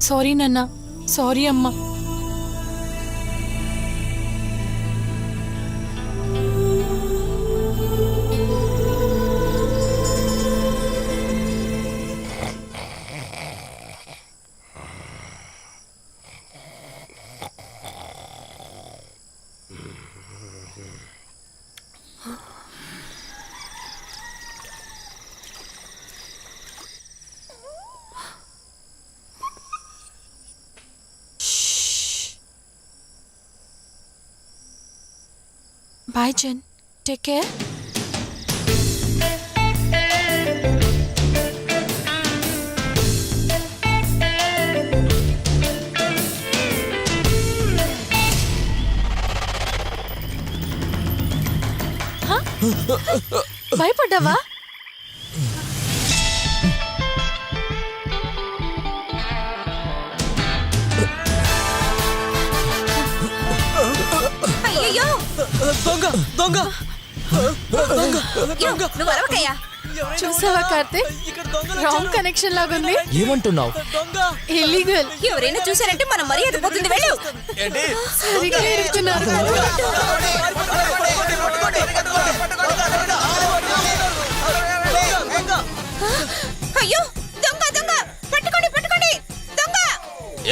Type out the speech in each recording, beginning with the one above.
Sorry నాన్న, sorry అమ్మా. Bye, Jen. Take care. Huh? భయపడ్డావా? అయ్యో దొంగ దొంగ దొంగ నువ్వు అరవకయ్యా. చూసావా కార్తీక్, రాంగ్ కనెక్షన్ లాగుంది. ఏమంటున్నావు? ఇల్లీగల్. ఎవరైనా చూసారంటే మన మర్యాద పోతుంది. వెళ్ళు. సరిగ్గా ఇరుక్కున్నారు. అయ్యో దొంగ దొంగ పట్టుకోండి పట్టుకోండి. దొంగ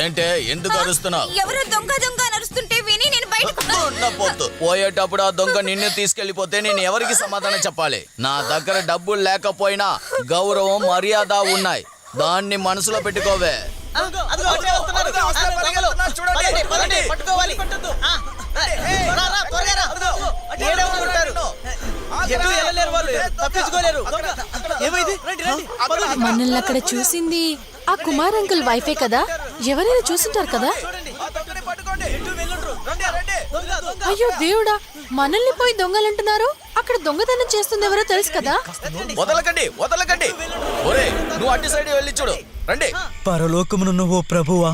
ఏంటే ఎందుకు అరుస్తున్నావు? ఎవరో దొంగ దొంగ అని అరుస్తుంటే విని నేను బయటకు పోయేటప్పుడు ఆ దొంగ నిన్ను తీసుకెళ్లిపోతే నేను ఎవరికి సమాధానం చెప్పాలి? నా దగ్గర డబ్బులు లేకపోయినా గౌరవం మర్యాద ఉన్నాయి, దాన్ని మనసులో పెట్టుకోవే. మనల్ని అక్కడ చూసింది ఆ కుమార్ అంకుల్ వైఫే కదా, ఎవరైనా చూసింటారు కదా. అయ్యో దేవుడా, మనల్ని పోయి దొంగలంటున్నారు. అక్కడ దొంగతనం చేస్తుంది ఎవరో తెలుసు కదా. వదలకండి వదలకండి. ఒరే నువ్వు అటు సైడ్ వెళ్ళి చూడు. రండి. పరలోకమునున్న ఓ ప్రభువా,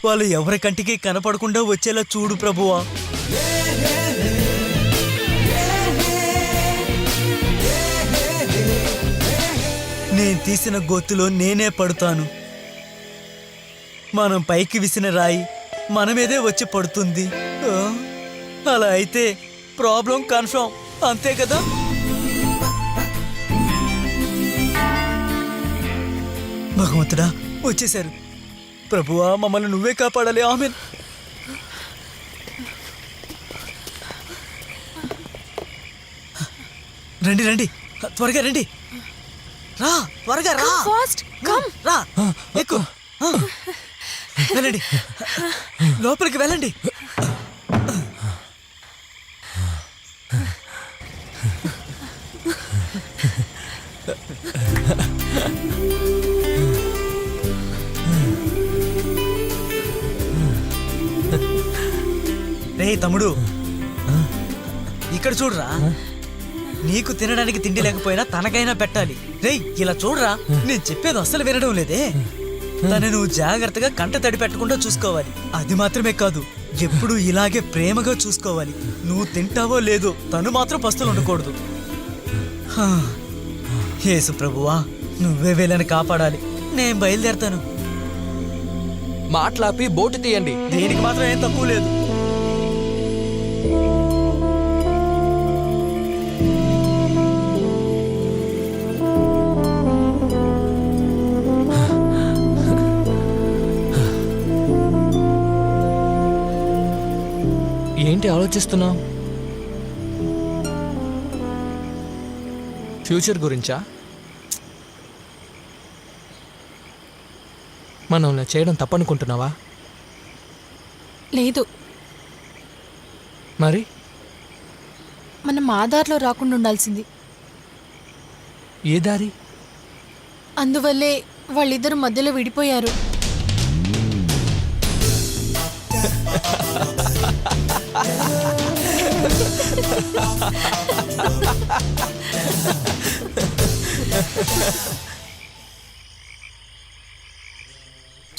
వాళ్ళు ఎవరి కంటికి కనపడకుండా వచ్చేలా చూడు ప్రభువా. నేను తీసిన గొత్తులో నేనే పడుతాను. మనం పైకి విసిన రాయి మన మీదే వచ్చి పడుతుంది. అలా అయితే ప్రాబ్లం కన్ఫర్మ్, అంతే కదా. భగవంతుడా వచ్చేశారు. ప్రభువా మమ్మల్ని నువ్వే కాపాడాలి. ఆమేన్. రండి రండి, త్వరగా రండి. రా త్వరగా రా. Fast come. రా ఎక్కు. వెళ్ళండి, లోపలికి వెళ్ళండి. రే తమ్ముడు, ఇక్కడ చూడరా. నీకు తినడానికి తిండి లేకపోయినా తనకైనా పెట్టాలి. రేయ్ ఇలా చూడరా, నేను చెప్పేది అస్సలు వినడం లేదే. తను నువ్వు జాగ్రత్తగా కంట తడి పెట్టకుండా చూసుకోవాలి. అది మాత్రమే కాదు, ఎప్పుడు ఇలాగే ప్రేమగా చూసుకోవాలి. నువ్వు తింటావో లేదో తను మాత్రం పస్తులు ఉండకూడదు. యేసు ప్రభువా, నువ్వే వీళ్ళని కాపాడాలి. నేను బయలుదేరతాను. మాట్లాపి బోటు తీయండి. దీనికి మాత్రం ఏం తక్కువ లేదు. ఏంటి ఆలోచిస్తున్నావు? ఫ్యూచర్ గురించా? మనం చేయడం తప్పనుకుంటున్నావా? లేదు, మరి మనం ఆధార్లో రాకుండా ఉండాల్సింది. ఏ దారి? అందువల్లే వాళ్ళిద్దరు మధ్యలో విడిపోయారు.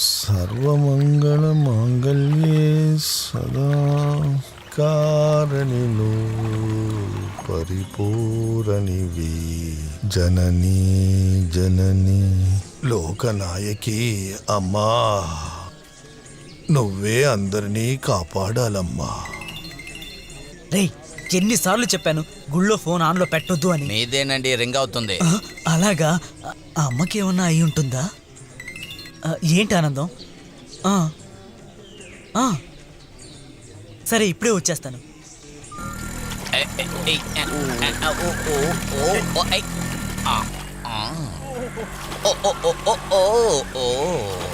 సర్వమంగళ మాంగళ్యే సదా కారణిలో పరిపూరణివి జననీ జననీ లోకనాయకి అమ్మా నువ్వే అందరినీ కాపాడాలమ్మా. రేయ్ ఎన్నిసార్లు చెప్పాను గుళ్ళో ఫోన్ ఆన్లో పెట్టొద్దు అని. మీదేనండి రింగ్ అవుతుంది. ఆ, అలాగా ఆ అమ్మకి ఏమన్నా అయి ఉంటుందా? ఏంటి ఆనందం? ఆ, ఆ, సరే ఇప్పుడే వచ్చేస్తాను.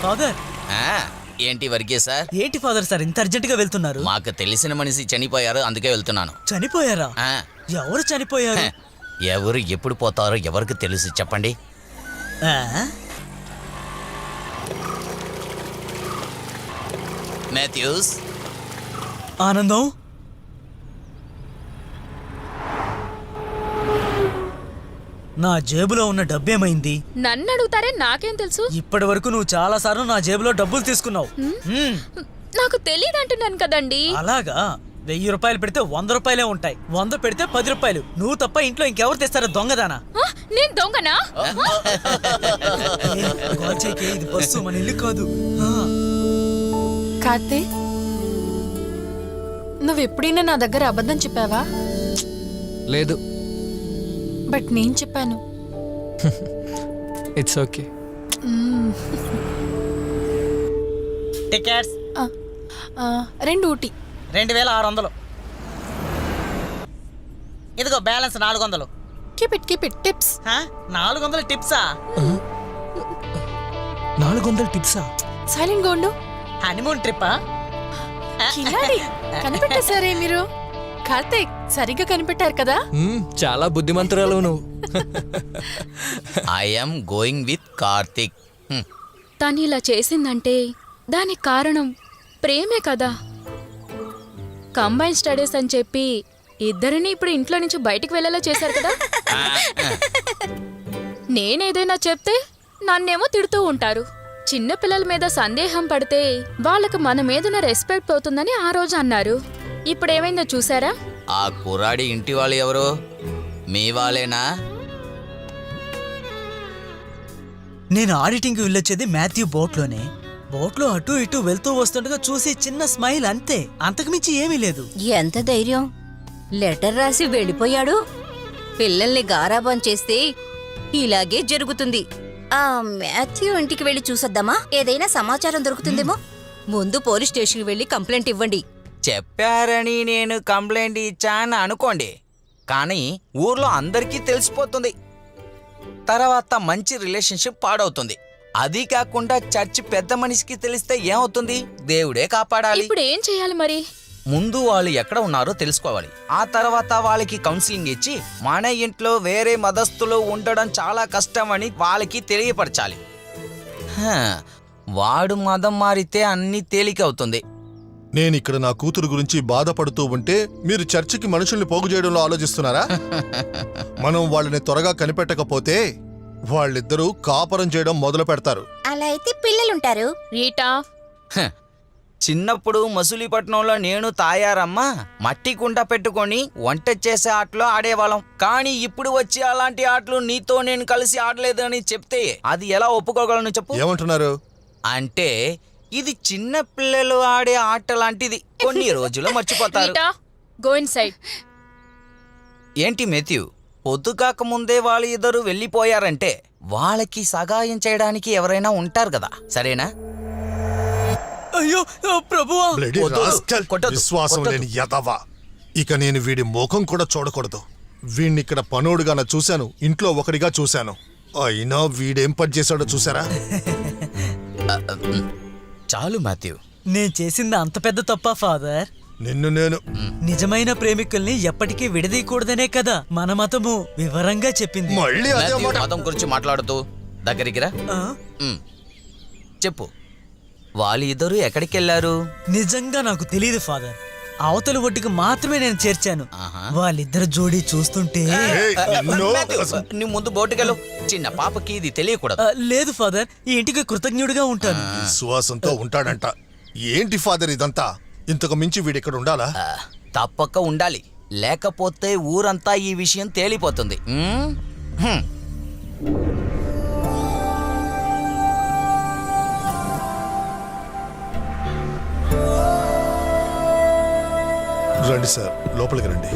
ఫాదర్ ఏంటి వర్గీస్ సార్? ఏంటి ఫాదర్ సార్ ఇంత అర్జెంటుగా వెళ్తున్నారు? మాకు తెలిసిన మనిషి చనిపోయారు, అందుకే వెళ్తున్నాను. చనిపోయారా? ఆ, ఎవరు చనిపోయారు? ఎవరు ఎప్పుడు పోతారో ఎవరికి తెలుసు చెప్పండి. ఆ? మాథ్యూస్, ఆనందం నా జేబులో ఉన్న డబ్బేమైంది? నన్ను అడుగుతారే, నాకేం తెలుసు? ఇప్పటి వరకు నువ్వు చాలా సార్లు నా జేబులో డబ్బులు తీసుకున్నావు. మ్మ్. నాకు తెలియదు అంటున్నాను కదండి. అలాగా 1000 రూపాయలు పెడితే 100 రూపాయలే ఉంటాయి, 100 పెడితే 10 రూపాయలు. నువ్వు తప్ప ఇంట్లో ఇంకెవరు తెస్తారా దొంగదానా? ఆ, నేను దొంగనా? ఇది బస్సు, మన ఇల్లు కాదు. కార్తీక్, నువ్వు ఎప్పుడైనా నా దగ్గర అబద్ధం చెప్పావా? లేదు. బట్ నేను చెప్పాను. It's okay. టికెట్స్ 2 ఊటీ. 2600. ఇదిగో బ్యాలెన్స్ 400. Keep it tips. 400 టిప్సా? 400 టిప్సా? సైలెంట్ గా ఉండు. హనీమూన్ ట్రిప్పా? కిలాడి, కనిపెట్టేశారే మీరు. కార్తీక్, సరిగ్గా కనిపెట్టారు కదా. చాలా బుద్ధిమంతురాలు నువ్వు. I'm going with Karthik. తను ఇలా చేసిందంటే దానికి కారణం ప్రేమే కదా. కంబైన్ స్టడీస్ అని చెప్పి ఇద్దరిని ఇప్పుడు ఇంట్లో నుంచి బయటికి వెళ్ళేలా చేశారు కదా. నేనేదైనా చెప్తే నన్నేమో తిడుతూ ఉంటారు. చిన్న పిల్లల మీద సందేహం పడితే వాళ్ళకు మన మీదున్న రెస్పెక్ట్ పోతుందని ఆ రోజు అన్నారు. ఇప్పుడు ఏమైందో చూసారా? ఆ కుర్రాడి ఇంటి వాళ్ళు ఎవరు? మీ వాళ్ళేనా? నేను ఆడిటింగ్కి వెళ్ళొచ్చేది మాథ్యూ బోట్లోనే. బోట్లో అటు ఇటు వెళ్తూ వస్తుండగా చూసి చిన్న స్మైల్, అంతే, అంతకుమించి ఏమీ లేదు. ఎంత ధైర్యం! లెటర్ రాసి వెళ్ళిపోయాడు. పిల్లల్ని గారాబం చేస్తే ఇలాగే జరుగుతుంది. ఆ మాథ్యూ ఇంటికి వెళ్ళి చూసొద్దామా? ఏదైనా సమాచారం దొరుకుతుందేమో. ముందు పోలీస్ స్టేషన్కి వెళ్ళి కంప్లైంట్ ఇవ్వండి. చెప్పారని నేను కంప్లైంట్ ఇచ్చాను అనుకోండి, కానీ ఊర్లో అందరికీ తెలిసిపోతుంది. తర్వాత మంచి రిలేషన్షిప్ పాడవుతుంది. అది కాకుండా చర్చి పెద్ద మనిషికి తెలిస్తే ఏమవుతుంది? దేవుడే కాపాడాలి. ఇప్పుడు ఏం చేయాలి మరి? ముందు వాళ్ళు ఎక్కడ ఉన్నారో తెలుసుకోవాలి. ఆ తర్వాత వాళ్ళకి కౌన్సిలింగ్ ఇచ్చి మన ఇంట్లో వేరే మతస్థులు ఉండడం చాలా కష్టం అని వాళ్ళకి తెలియపరచాలి. వాడు మతం మారితే అన్ని తేలికవుతుంది. నేనిక్కడ నా కూతురు గురించి బాధపడుతూ ఉంటే మీరు చర్చికి మనుషుల్ని పోగు చేయడంలో ఆలోచిస్తున్నారా? మనం వాళ్ళని త్వరగా కనిపెట్టకపోతే వాళ్ళిద్దరూ కాపురం చేయడం మొదలు పెడతారు. అలా అయితే పిల్లలుంటారు. రీటా, చిన్నప్పుడు మసూలిపట్నంలో నేను తాయారమ్మ మట్టి కుండ పెట్టుకొని వంట చేసే ఆటలో ఆడేవాళ్ళం. కానీ ఇప్పుడు వచ్చి అలాంటి ఆటలు నీతో నేను కలిసి ఆడలేదు అని చెప్తే అది ఎలా ఒప్పుకోగలను చెప్పు? ఏమంటున్నారు? అంటే ఇది చిన్న పిల్లలు ఆడే ఆట లాంటిది, కొన్ని రోజులు మర్చిపోతారు. Rita, go inside. ఏంటి మాథ్యూ, పొద్దుకాక ముందే వాళ్ళు ఇద్దరు వెళ్ళిపోయారంటే వాళ్ళకి సహాయం చేయడానికి ఎవరైనా ఉంటారు కదా, సరేనా? అయ్యో ప్రభువా! బ్లడీ వద్దు, రాస్కల్! కొట్టొద్దు, విశ్వాసం కొట్టొద్దు. లేని యదవ! ఇక నేను వీడి ముఖం కూడా చూడకూడదు. వీణ్ణిక్కడ పనోడుగాన చూశాను, ఇంట్లో ఒకడిగా చూశాను. అయినా వీడేం పని చేశాడో చూసారా? చాలు మాథ్యూ. నేను చేసింది అంత పెద్ద తప్ప ఫాదర్? నిన్ను నేను నిజమైన ప్రేమికుల్ని ఎప్పటికీ విడదీయకూడదనే కదా మన మతము వివరంగా చెప్పింది. మళ్ళీ అదే మాథ్యూ, మాట. మతం గురించి మాట్లాడుతూ దగ్గరికి రా. ఆ? చెప్పు, వాళ్ళు ఇద్దరు ఎక్కడికి వెళ్ళారు? నిజంగా నాకు తెలియదు ఫాదర్. అవతల ఒడ్డుకి మాత్రమే నేను చేర్చాను. ఆహా. వాళ్ళిద్దరు జోడీ చూస్తుంటే ఏయ్, నిన్ను మాథ్యూ, నువ్వు ముందు బోటుకెళ్ళు. చిన్న పాపకి ఇది తెలియకూడదు. లేదు ఫాదర్, ఈ ఇంటికి కృతజ్ఞుడిగా ఉంటాను. విశ్వాసంతో ఉంటాడంట. ఏంటి ఫాదర్ ఇదంతా? ఇంతకు మించి వీడిక్కడ ఉండాలా? తప్పక ఉండాలి, లేకపోతే ఊరంతా ఈ విషయం తేలిపోతుంది. రండి సార్, లోపలికి రండి.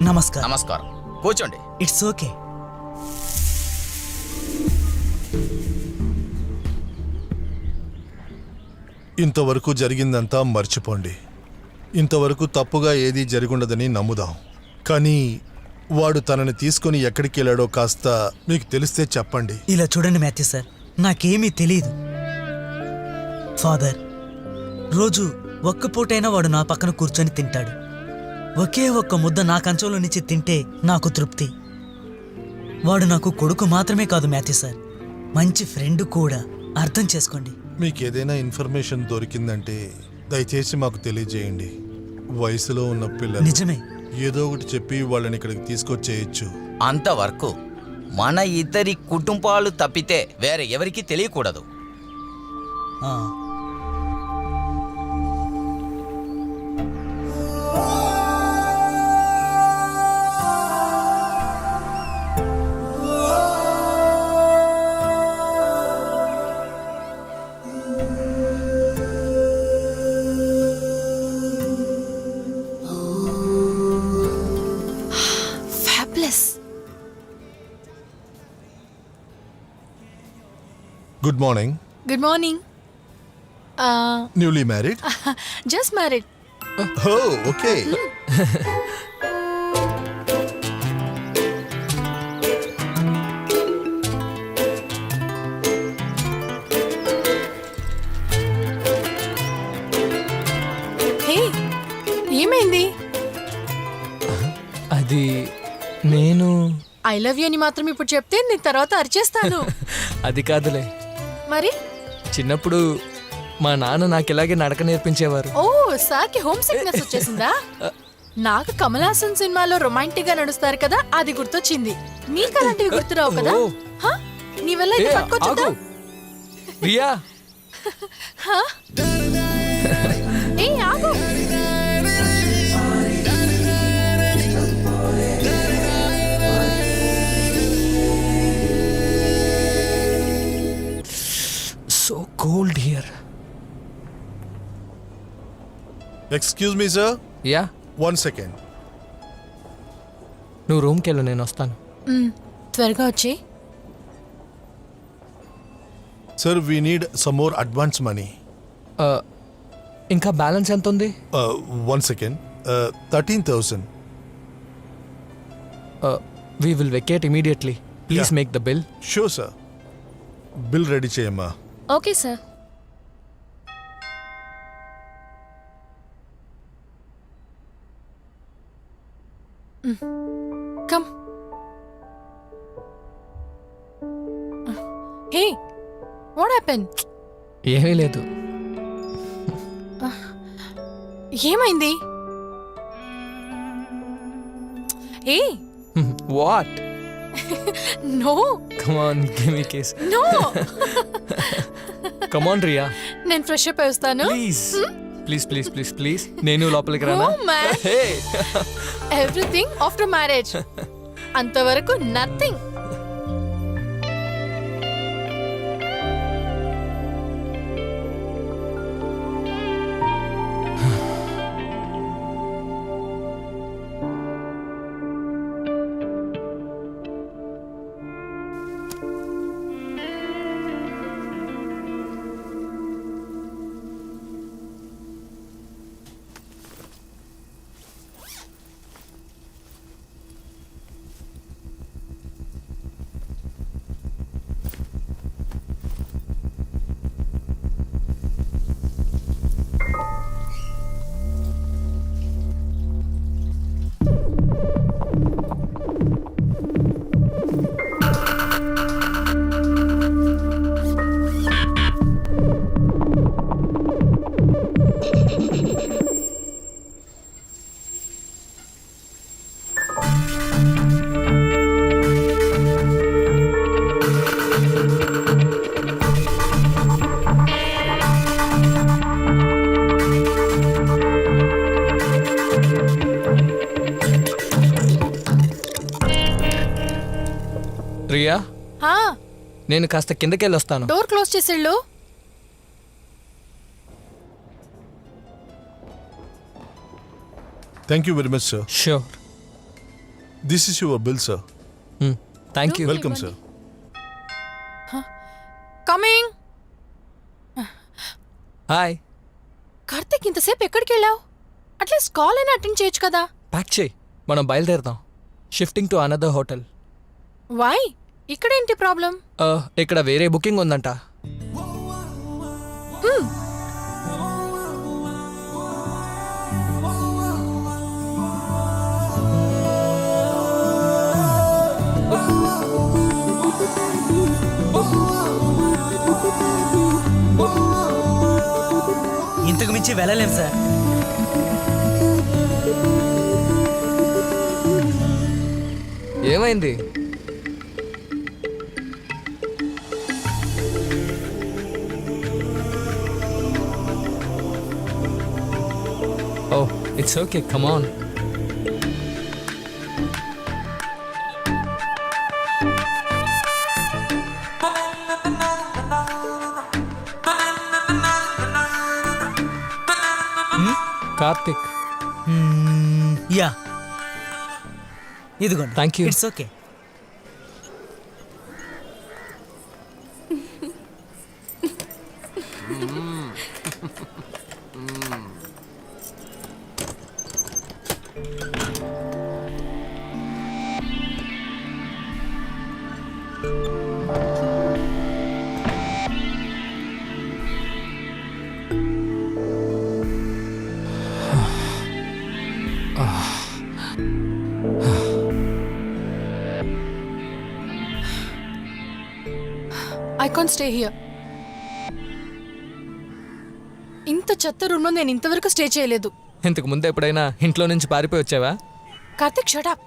నమస్కారం. నమస్కారం, కూర్చోండి. It's okay. ఇంతవరకు జరిగిందంతా మర్చిపోండి. ఇంతవరకు తప్పుగా ఏదీ జరిగుండదని నమ్ముదాం. కానీ వాడు తనని తీసుకొని ఎక్కడికి వెళ్ళాడో కాస్త మీకు తెలిస్తే చెప్పండి. ఇలా చూడండి మాథ్యూ సార్, నాకేమీ తెలియదు. ఫాదర్, రోజు ఒక్క పూటైనా వాడు నా పక్కన కూర్చొని తింటాడు. ఒకే ఒక్క ముద్ద నా కంచంలో నుంచి తింటే నాకు తృప్తి. వాడు నాకు కొడుకు మాత్రమే కాదు మాథ్యూ సార్, మంచి ఫ్రెండ్ కూడా. అర్థం చేసుకోండి. మీకు ఏదైనా ఇన్ఫర్మేషన్ దొరికిందంటే దయచేసి మాకు తెలియజేయండి. వయసులో ఉన్న పిల్లలు నిజమే. ఏదో ఒకటి చెప్పి వాళ్ళని ఇక్కడికి తీసుకొచ్చేయచ్చు. అంతవరకు మన ఇద్దరి కుటుంబాలు తప్పితే వేరే ఎవరికీ తెలియకూడదు. ఆ, fabulous. Good morning. Good morning. Newly married? Just married. Oh okay. Hey, ఏమైంది? అది నేను ఐ లవ్ యూ అని మాత్రం ఇప్పుడు చెప్తే నీ తర్వాత అరిచేస్తాను. అది కాదులే. మరి చిన్నప్పుడు మా నాన్న నాకు ఇలాగే నడక నేర్పించేవారు. ఓ, సార్కి హోమ్ సిక్నెస్ వచ్చేసిందా? నాకు కమల్ హాసన్ సినిమాలో రొమాంటిక్ గా నడుస్తారు కదా, అది గుర్తొచ్చింది. నీకు అలాంటివి గుర్తురావు కదా? ఓ. హా? నీ వల్ల ఇది ఏ, పట్టుకొచ్చుదా? ఆగు. రియా, ఏ ఆగు. So cold here. Excuse me sir, yeah, 1 second. నువ్వు రూమ్కి వెళ్ళు, నేను వస్తాను. త్వరగా వచ్చి. Sir, we need some more advance money. ఇంకా బ్యాలెన్స్ ఎంత ఉంది? 1 second. 13,000. We will vacate immediately. Please Yeah. Make the bill. Sure sir, bill ready చేయమ్మా. Okay sir. Come. Hey, what happen? ఏమీ లేదు. ఏమైంది? ఏ what? No come on, give me kiss. No. Come on Riya, నేను fresh up అవుతాను. Please please please please please. నేను లోపలికి రానా? Oh, man. Hey, everything after marriage. అంతవరకు నథింగ్. రియా, హా, నేను కాస్త కిందకెళ్ళి వస్తాను. డోర్ క్లోజ్ చేసేళ్ళు. Thank you very much sir. Sure. This is your bill sir. Thank you. Welcome sir. Coming. Hi. Karthik, ఇంతసేపు ఎక్కడికి వెళ్ళావు? అట్లీస్ట్ కాల్ అయినా అటెండ్ చేయొచ్చు కదా. ప్యాక్ చేయి, మనం బయలుదేరుదాం. Shifting to another hotel. Why? ఇక్కడేంటి ప్రాబ్లం? ఇక్కడ వేరే బుకింగ్ ఉందంట. ఇంతకు మించి వెళ్ళలేం సార్. ఏమైంది? Oh, it's okay, come on. Karthik. Yeah, ఇదిగోండి. Thank you. It's okay. I can't stay here. ఇంత చెత్త రూమ్లో నేను ఇంతవరకు స్టే చేయలేదు. ఇంతకు ముందు ఎప్పుడైనా ఇంట్లో నుంచి పారిపోయి వచ్చావా? Karthik, shut up.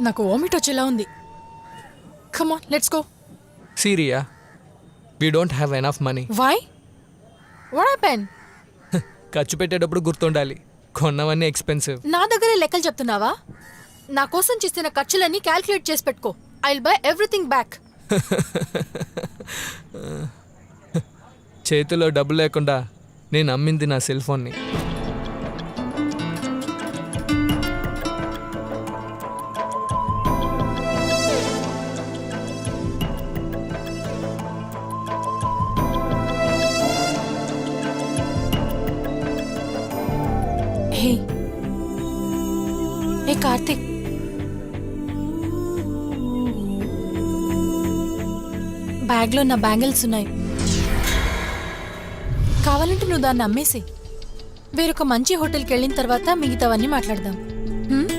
నాకు వామిట్ వచ్చేలా ఉంది. Come on, let's go. సీరియా? We don't have enough money. Why? What happen? ఖర్చు పెట్టేటప్పుడు గుర్తుండాలి, కొన్నవన్నీ ఎక్స్పెన్సివ్. నా దగ్గరే లెక్కలు చెప్తున్నావా? నా కోసం చేసిన ఖర్చులన్నీ క్యాల్కులేట్ చేసి పెట్టుకో. I will buy everything back. చేతిలో డబ్బు లేకుండా నేను అమ్మింది నా సెల్ ఫోన్ని. హే ఏ కార్తిక్, బ్యాగ్లో నా బ్యాంగిల్స్ ఉన్నాయి. కావాలంటే నువ్వు దాన్ని అమ్మేసి వేరొక మంచి హోటల్కి వెళ్ళిన తర్వాత మిగతావన్నీ మాట్లాడదాం. హ్మ్?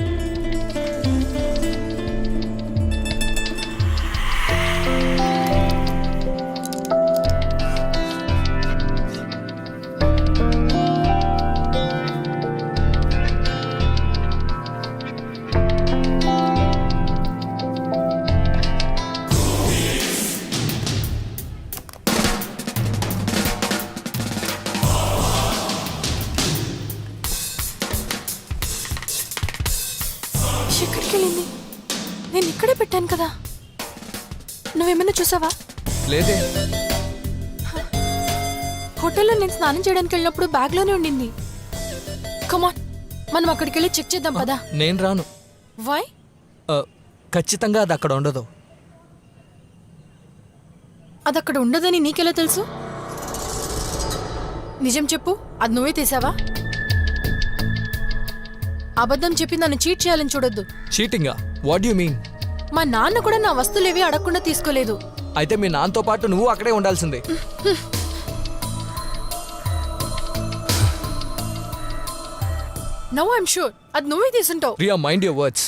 ఎక్కడికి వెళ్ళింది? నేను ఇక్కడే పెట్టాను కదా. నువ్వేమైనా చూసావా? లేదే. హోటల్లో నేను స్నానం చేయడానికి వెళ్ళినప్పుడు బ్యాగ్లోనే ఉండింది. కమాన్, మనం అక్కడికి వెళ్ళి చెక్ చేద్దాం పదా. నేను రాను. వై? ఖచ్చితంగా అది అక్కడ ఉండదు. అది అక్కడ ఉండదని నీకెలా తెలుసు? నిజం చెప్పు, అది నువ్వే తీసావా? అబద్ధం చెప్పి నన్ను చీట్ చేయాలని చూడొద్దు. చీటింగా? What you mean? మా నాన్న కూడా నా వస్తువులేవి అడగకుండా తీసుకోలేదు. అయితే మీ నాన్నతో పాటు నువ్వు అక్కడే ఉండాల్సిందే. నౌ ఐఎమ్ షూర్ అది నువ్వే తీసుంటావు. Riya, mind your words.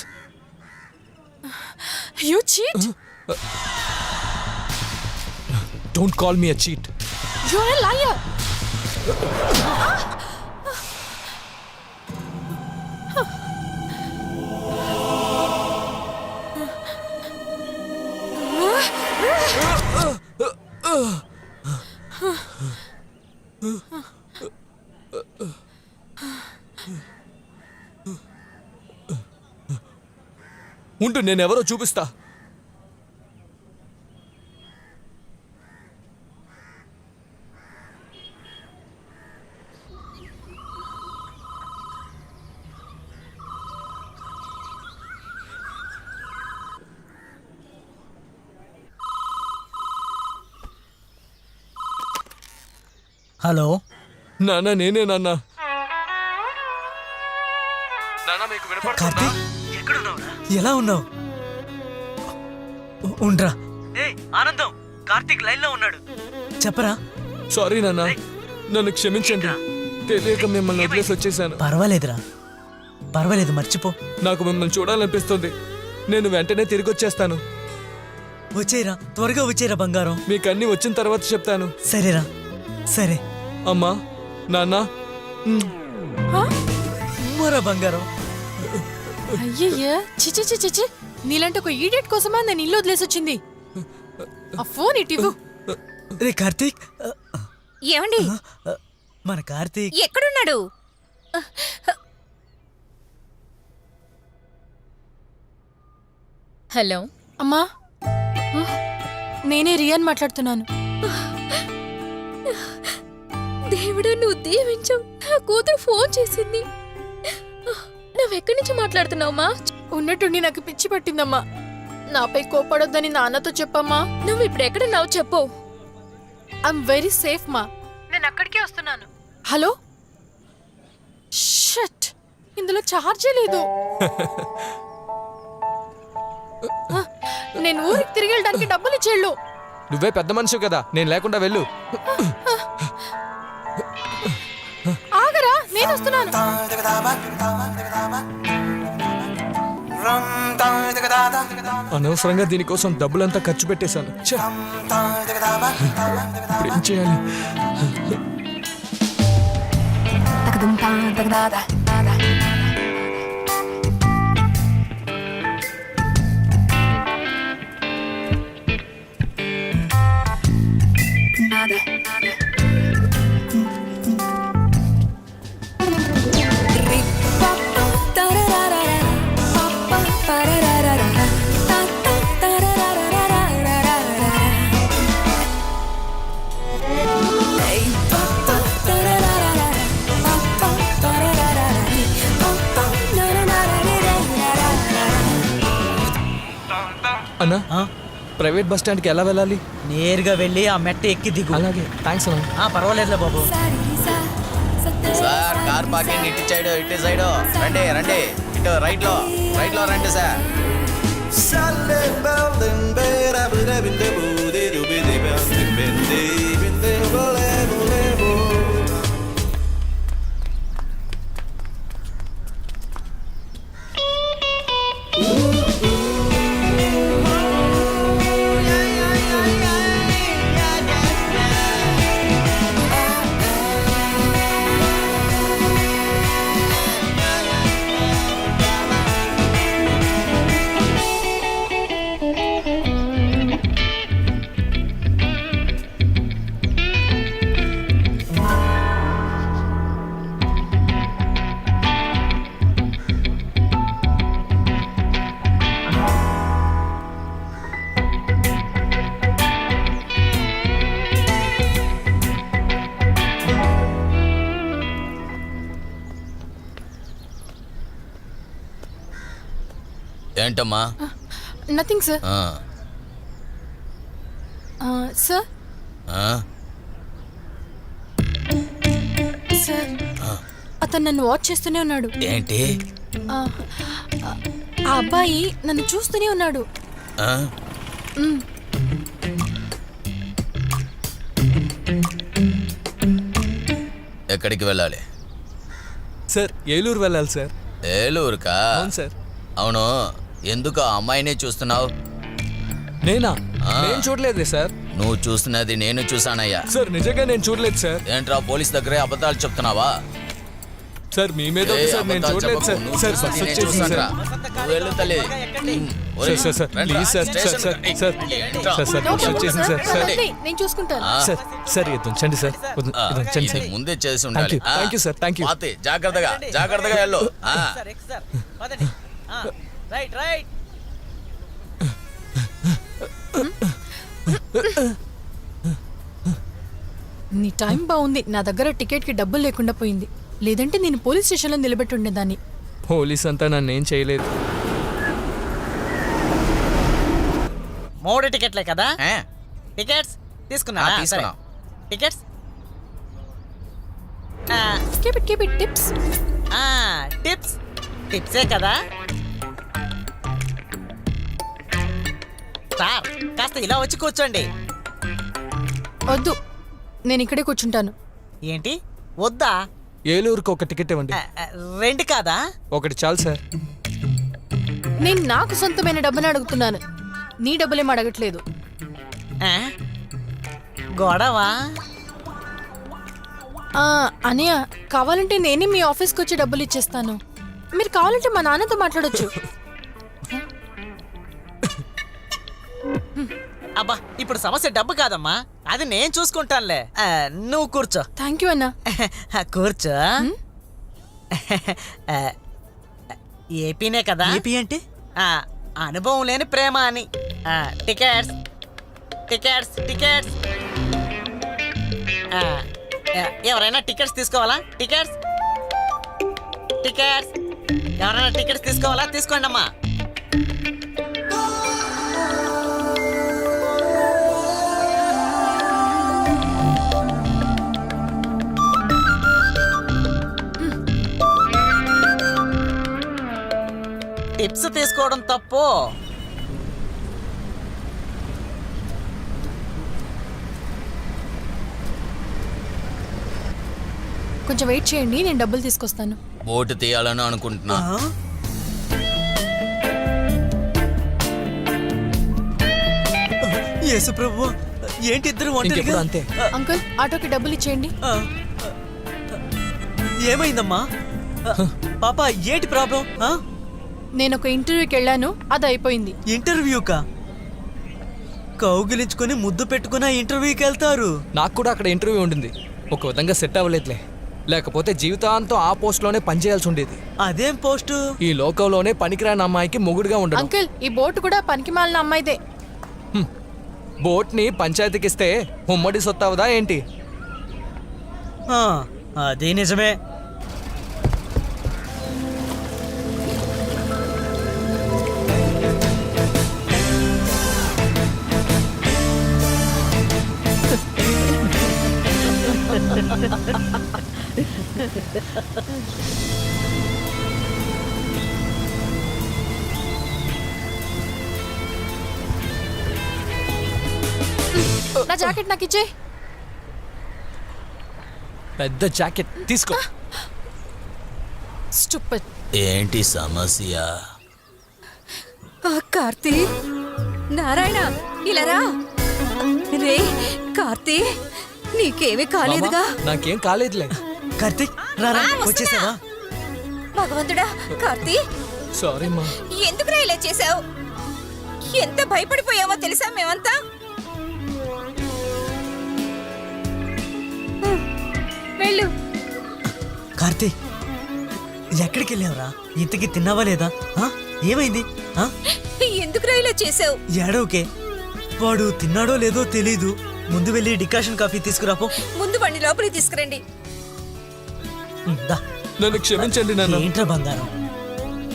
You cheat. Don't call me a cheat. You are a liar. ఉండు, నేనెవరో చూపిస్తా. హలో నాన్న నేనే నాన్న. నాన్న మీకు వినపడుతుందా? కార్తీక్ ఎలా ఉన్నావు? ఉండ్రా. ఆనందం, కార్తీక్ లైన్ లో ఉన్నాడు. చెప్పరా. సారీ నాన్న, నన్ను క్షమించండి. తెలియక మిమ్మల్ని వదిలేసి వచ్చేసాను. పర్వాలేదురా, పర్వాలేదు, మర్చిపో. నాకు మిమ్మల్ని చూడాలనిపిస్తుంది. నేను వెంటనే తిరిగి వచ్చేస్తాను. వచ్చేరా, త్వరగా వచ్చేరా బంగారం. మీకు అన్ని వచ్చిన తర్వాత చెప్తాను. సరేరా, సరే. అమ్మా, నాన్న. మరా బంగారం. అయ్యయ్యా, చిచి చిచి చిచి, నీలాంటి ఒక ఈడియట్ కోసమా నేను ఇల్లు వదిలేసి వచ్చింది. ఆ ఫోన్ ఇటివ్వు. రే కార్తీక్, ఏమండి మన కార్తీక్ ఎక్కడున్నాడు? హలో, అమ్మా, నేనే రియాన్ మాట్లాడుతున్నాను. దేవుడా నువ్వు దీవించావు. నా కూతురు ఫోన్ చేసింది. నువ్వెక్కడి నుంచి మాట్లాడుతున్నావమ్మా? ఉన్నట్టుండి నాకు పిచ్చి పట్టిందమ్మా. నాపై కోపడొద్దని నాన్నతో చెప్పమ్మా. నువ్వు ఇప్పుడు ఎక్కడున్నావు చెప్పు. ఐఎమ్ వెరీ సేఫ్ మా. నేను అక్కడికే వస్తున్నాను. హలో, షట్, ఇందులో ఛార్జే లేదు. నేను ఊరికి తిరిగి వెళ్ళడానికి డబ్బులు ఇచ్చేళ్ళు. నువ్వే పెద్ద మనిషి కదా, నేను లేకుండా వెళ్ళు. ఆగరా, నేను వస్తున్నాను. అనవసరంగా దీనికోసం డబ్బులంతా ఖర్చు పెట్టేశాను. ఛే! ఇప్పుడు ఏం చేయాలి? అన్నా, ప్రైవేట్ బస్ స్టాండ్కి ఎలా వెళ్ళాలి? నేరుగా వెళ్ళి ఆ మెట్ట ఎక్కి దిగు. అలాగే, థ్యాంక్స్ అన్నా. పర్వాలేదులే బాబు. సార్ కార్ పార్కింగ్ ఇటు సైడ్, ఇటు సైడ్ రండి రండి. ఇటు రైట్ లో రండి సార్. ఏంటమ్మా? Nothing sir. సార్, సార్, అతను నన్ను వాచ్ చేస్తూనే ఉన్నాడు. ఏంటి? ఆ అబ్బాయి నన్ను చూస్తూనే ఉన్నాడు. ఎక్కడికి వెళ్ళాలి? సార్, ఏలూరు వెళ్ళాలి సార్. ఏలూరుకా? అవును సార్. అవును, ఎందుకు ఆ అమ్మాయినే చూస్తున్నావు? నేనా? నేను చూడలేదే సార్. నువ్వు చూస్తున్నది నేను చూసానయ్యా. సార్, నిజంగా నేను చూడలేదు సార్. ఏంట్రా పోలీస్ దగ్గరే అబద్ధాలు చెప్తున్నావా? సార్, మీ మీద ఉంది సార్, నేను చూడలేదు సార్. సార్, బస్ వచ్చేసింది సార్. నువ్వు వెళ్ళు తల్లి. Sir, sir, please sir, sir, sir, sir, sir, sir, bus వచ్చేసింది సార్. సార్, వదిలేయ్, నేను చూసుకుంటాను. సార్, సార్, ఇది ఉంచండి సార్, ఇది ఉంచండి ఇది సార్. ముందే చేసి థ్యాంక్ ఉండాలి. You, thank you sir, thank you. పాతి, జాగ్రత్తగా వెళ్ళు. నీ టైం బాగుంది. నా దగ్గర టికెట్కి డబ్బులు లేకుండా పోయింది. లేదంటే నేను పోలీస్ స్టేషన్లో నిలబెట్టి ఉండేదాన్ని. పోలీస్ అంతా నన్ను ఏం చేయలేదు. 3 టికెట్లే కదా? ఏ? టికెట్స్ తీసుకున్నా? తీసుకున్నాం. Tickets keep it tips. టిప్సే కదా సార్. కాస్త ఇలా వచ్చి కూర్చోండి. వద్దు, నేను ఇక్కడే కూర్చుంటాను. ఏంటి వద్దా? ఏలూరుకి ఒక టికెట్ ఇవ్వండి. రెండు కాదా? ఒకటి చాలు సార్. నేను నాకు సొంతమైన డబ్బుని అడుగుతున్నాను, నీ డబ్బులేం అడగట్లేదు. ఆ? గొడవా? అనయ్య, కావాలంటే నేనే మీ ఆఫీస్కి వచ్చి డబ్బులు ఇచ్చేస్తాను. మీరు కావాలంటే మా నాన్నతో మాట్లాడొచ్చు. అబ్బా, ఇప్పుడు సమస్య డబ్బు కాదమ్మా, అది నేను చూసుకుంటానులే. నువ్వు కూర్చో. థ్యాంక్ యూ అన్నా. కూర్చో. ఏపీనే కదా? ఏపీ అంటే అనుభవం లేని ప్రేమ అని. Tickets tickets tickets. ఎవరైనా టికెట్స్ తీసుకోవాలా? Tickets tickets. ఎవరైనా టికెట్స్ తీసుకోవాలా? తీసుకోండి అమ్మా. టిప్స్ తీసుకోవడం తప్పు. కొంచెం వెయిట్ చేయండి, నేను డబ్బులు తీసుకొస్తాను. బోటు తీయాలని అనుకుంటున్నా. యేసు ప్రభు, ఏంటి ఇద్దరు ఒంటరిగా? ఇంకెప్పుడు అంతే. అంకుల్, ఆటోకి డబ్బులు ఇచ్చేయండి. ఏమైందమ్మా? పాప, ఏంటి ప్రాబ్లం? నేను ఒక ఇంటర్వ్యూకి వెళ్ళాను, అది అయిపోయింది. ఇంటర్వ్యూకా? కౌగిలించుకొని ముద్దు పెట్టుకున్న ఇంటర్వ్యూకి వెళ్తారు? నాకు కూడా అక్కడ ఇంటర్వ్యూ ఉండింది. ఒక విధంగా సెట్ అవ్వలేదులే. లేకపోతే జీవితాంతం ఆ పోస్ట్లోనే పనిచేయాల్సి ఉండేది. అదేం పోస్టు? ఈ లోకంలోనే పనికిరాని అమ్మాయికి మొగుడుగా ఉండడం. అంకుల్, ఈ బోట్ కూడా పనికిమాలిన అమ్మాయిదే. బోట్ని పంచాయతీకి ఇస్తే ఉమ్మడి సొత్తవదా ఏంటి? అదే నిజమే. నా జాకెట్ నాకు ఇచ్చే. పెద్ద జాకెట్ తీసుకో. స్టూపిడ్. ఏంటి సమస్య? కార్తీ, నారాయణ, ఇలా రా. రే కార్తీ, నీకేమీ కాలేదుగా? నాకేం కాలేదులే. కార్తీక్, రారా, వచ్చేసావా? భగవంతుడా, కార్తీ, సారీ మా. ఎందుకురా ఇలా చేసావు? ఎంత భయపడిపోయావో తెలుసా మేమంతా? వెళ్ళు. కార్తీక్, ఎక్కడికి వెళ్ళావురా? ఇంతకి తిన్నావా లేదా? ఏమైంది? ఎందుకురా ఇలా చేసావు? ఏడవకే, వాడు తిన్నాడో లేదో తెలీదు. ముందు వెళ్ళి డికాషన్ కాఫీ తీసుకురాపో. ముందు బండి లోపలికి తీసుకురండి. దా. నన్ను క్షమించండి నాన్న. ఏంట్రా బంగారం,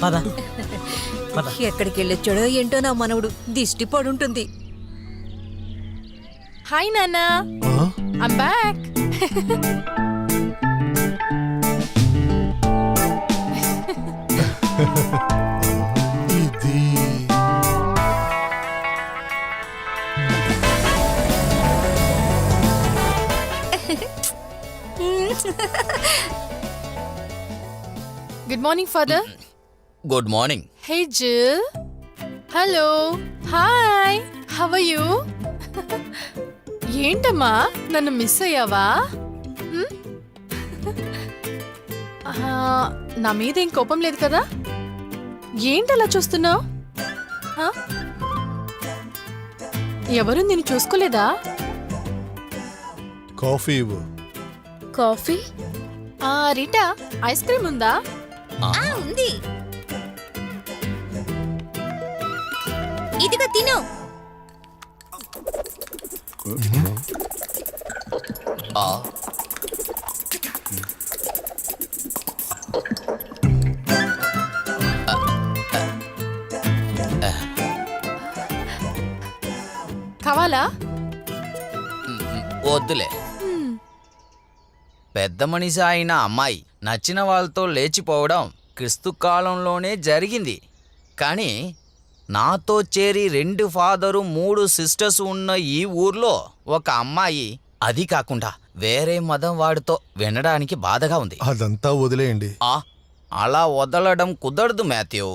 పద పద. ఎక్కడికి వెళ్ళొచ్చాడో ఏంటో నా మనవుడు, దిష్టి పడుంటుంది. హాయ్ నాన్నా, ఐమ్ బ్యాక్. ఇది good morning father. Good morning. Hey Jill. Hello, hi, how are you? ఏంటమ్మా, నన్ను మిస్ అయ్యావా? నా మీద ఏం కోపం లేదు కదా? ఏంటి అలా చూస్తున్నావు? ఎవరు నేను చూసుకోలేదా? కాఫీ ఇవ్వు. కాఫీ? రీటా, ఐస్ క్రీమ్ ఉందా? ఉంది, ఇదిగో తిను. కావాలా? వద్దులే. పెద్ద మనిషి అయిన అమ్మాయి నచ్చిన వాళ్ళతో లేచిపోవడం క్రిస్తు కాలంలోనే జరిగింది. కానీ నాతో చేరి 2 ఫాదరు 3 సిస్టర్స్ ఉన్న ఈ ఊర్లో ఒక అమ్మాయి, అది కాకుండా వేరే మతం వాడితో వినడానికి బాధగా ఉంది. అదంతా వదిలేయండి. అలా వదలడం కుదరదు మాథ్యూ.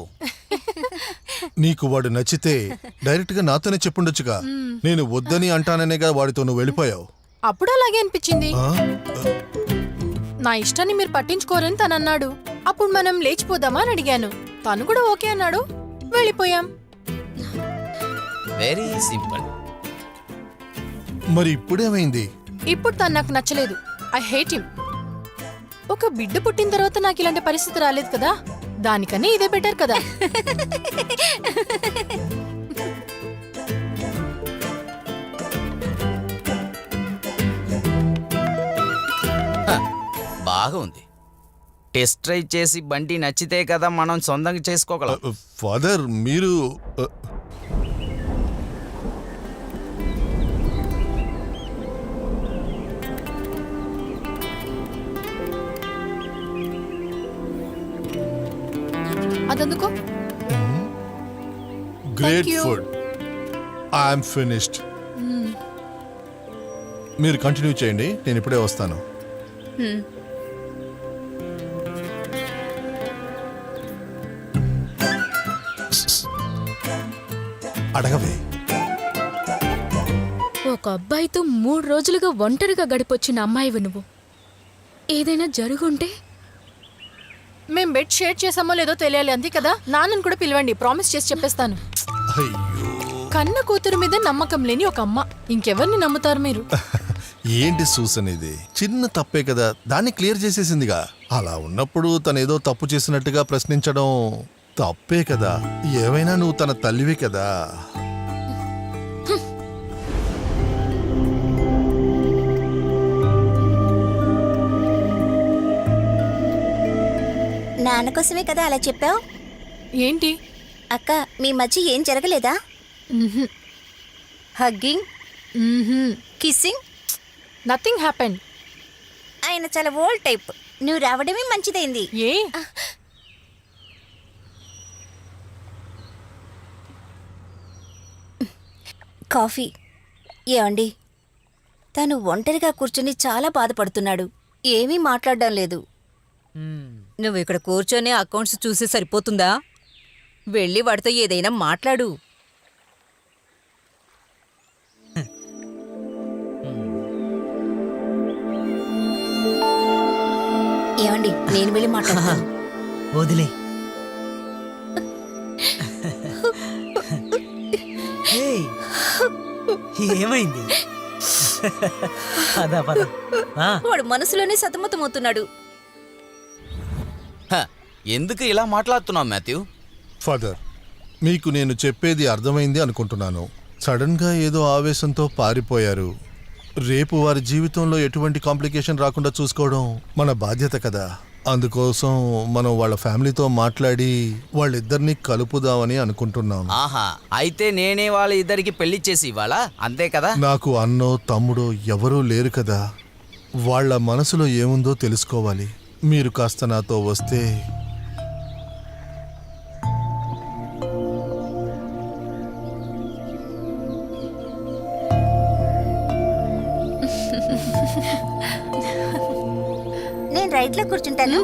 నీకు వాడు నచ్చితే డైరెక్ట్ గా నాతోనే చెప్పుండొచ్చుగా. నేను వద్దని అంటాననేగా వాడితో నువ్వు వెళ్ళిపోయావు. అప్పుడు అలాగే అనిపించింది. ఆ? నా ఇష్టాన్ని మీరు పట్టించుకోరని తను అన్నాడు. అప్పుడు మనం లేచిపోదామా అని అడిగాను. తను కూడా ఓకే అన్నాడు. వెళ్ళిపోయాం. Very simple. మరి ఇప్పుడేమైంది? ఇప్పుడు తను నాకు నచ్చలేదు. I hate him. ఒక బిడ్డ పుట్టిన తర్వాత నాకు ఇలాంటి పరిస్థితి రాలేదు కదా, దానికన్నా ఇదే బెటర్ కదా. బాగుంది. టెస్ట్ డ్రైవ్ చేసి బండి నచ్చితే కదా మనం సొంతంగా చేసుకోగలం. ఫాదర్ మీరు అదెందుకు? Great you. Food. I'm finished. మీరు కంటిన్యూ చేయండి, నేను ఇప్పుడే వస్తాను. అడగవే. ఒక అబ్బాయితో 3 రోజులుగా ఒంటరిగా గడిపొచ్చిన అమ్మాయివి నువ్వు. ఏదైనా జరుగుంటే? మేం బెడ్ షేర్ చేసామో లేదో తెలియాలి, అంతే కదా. నాన్నని కూడా పిలవండి, ప్రామిస్ చేసి చెప్పేస్తాను. అయ్యో, కన్న కూతురు మీద నమ్మకం లేని ఒక అమ్మ, ఇంకెవరిని నమ్ముతారు మీరు? ఏంటి సూసన్ ఇది? చిన్న తప్పే కదా, దాన్ని క్లియర్ చేసేసిందిగా. అలా ఉన్నప్పుడు తనేదో తప్పు చేసినట్టుగా ప్రశ్నించడం తప్పే కదా. ఏమైనా నువ్వు తన తల్లివి కదా. నాన్న కోసమే కదా అలా చెప్పావు. ఏంటి? అక్క, మీ మధ్య ఏం జరగలేదా? Hugging, kissing, nothing happen. ఆయన చాలా ఓల్డ్ టైప్. నువ్వు రావడమే మంచిదైంది. ఏ? కాఫీ. ఏమండి, తను ఒంటరిగా కూర్చుని చాలా బాధపడుతున్నాడు. ఏమీ మాట్లాడడం లేదు. నువ్వు ఇక్కడ కూర్చొని అకౌంట్స్ చూసి సరిపోతుందా? వెళ్ళి వాడితో ఏదైనా మాట్లాడు. ఏమండి, నేను వెళ్ళి మాట్లాడతాను. వదిలే. ఏయ్, ఏమైంది? పద పద. వాడు మనసులోనే సతమతమవుతున్నాడు. ఎందుకు ఇలా మాట్లాడుతున్నావు మాథ్యూ? ఫాదర్, మీకు నేను చెప్పేది అర్థమైంది అనుకుంటున్నాను. సడన్ గా ఏదో ఆవేశంతో పారిపోయారు. రేపు వారి జీవితంలో ఎటువంటి కాంప్లికేషన్ రాకుండా చూసుకోవడం మన బాధ్యత కదా. అందుకోసం మనం వాళ్ళ ఫ్యామిలీతో మాట్లాడి వాళ్ళిద్దరినీ కలుపుదామని అనుకుంటున్నాం. ఆహా, అయితే నేనే వాళ్ళ ఇద్దరికి పెళ్లి చేసి ఇవ్వాలా? అంతే కదా. నాకు అన్నో తమ్ముడో ఎవరూ లేరు కదా. వాళ్ళ మనసులో ఏముందో తెలుసుకోవాలి. మీరు కాస్త నాతో వస్తే. నేను రైట్లో కూర్చుంటాను.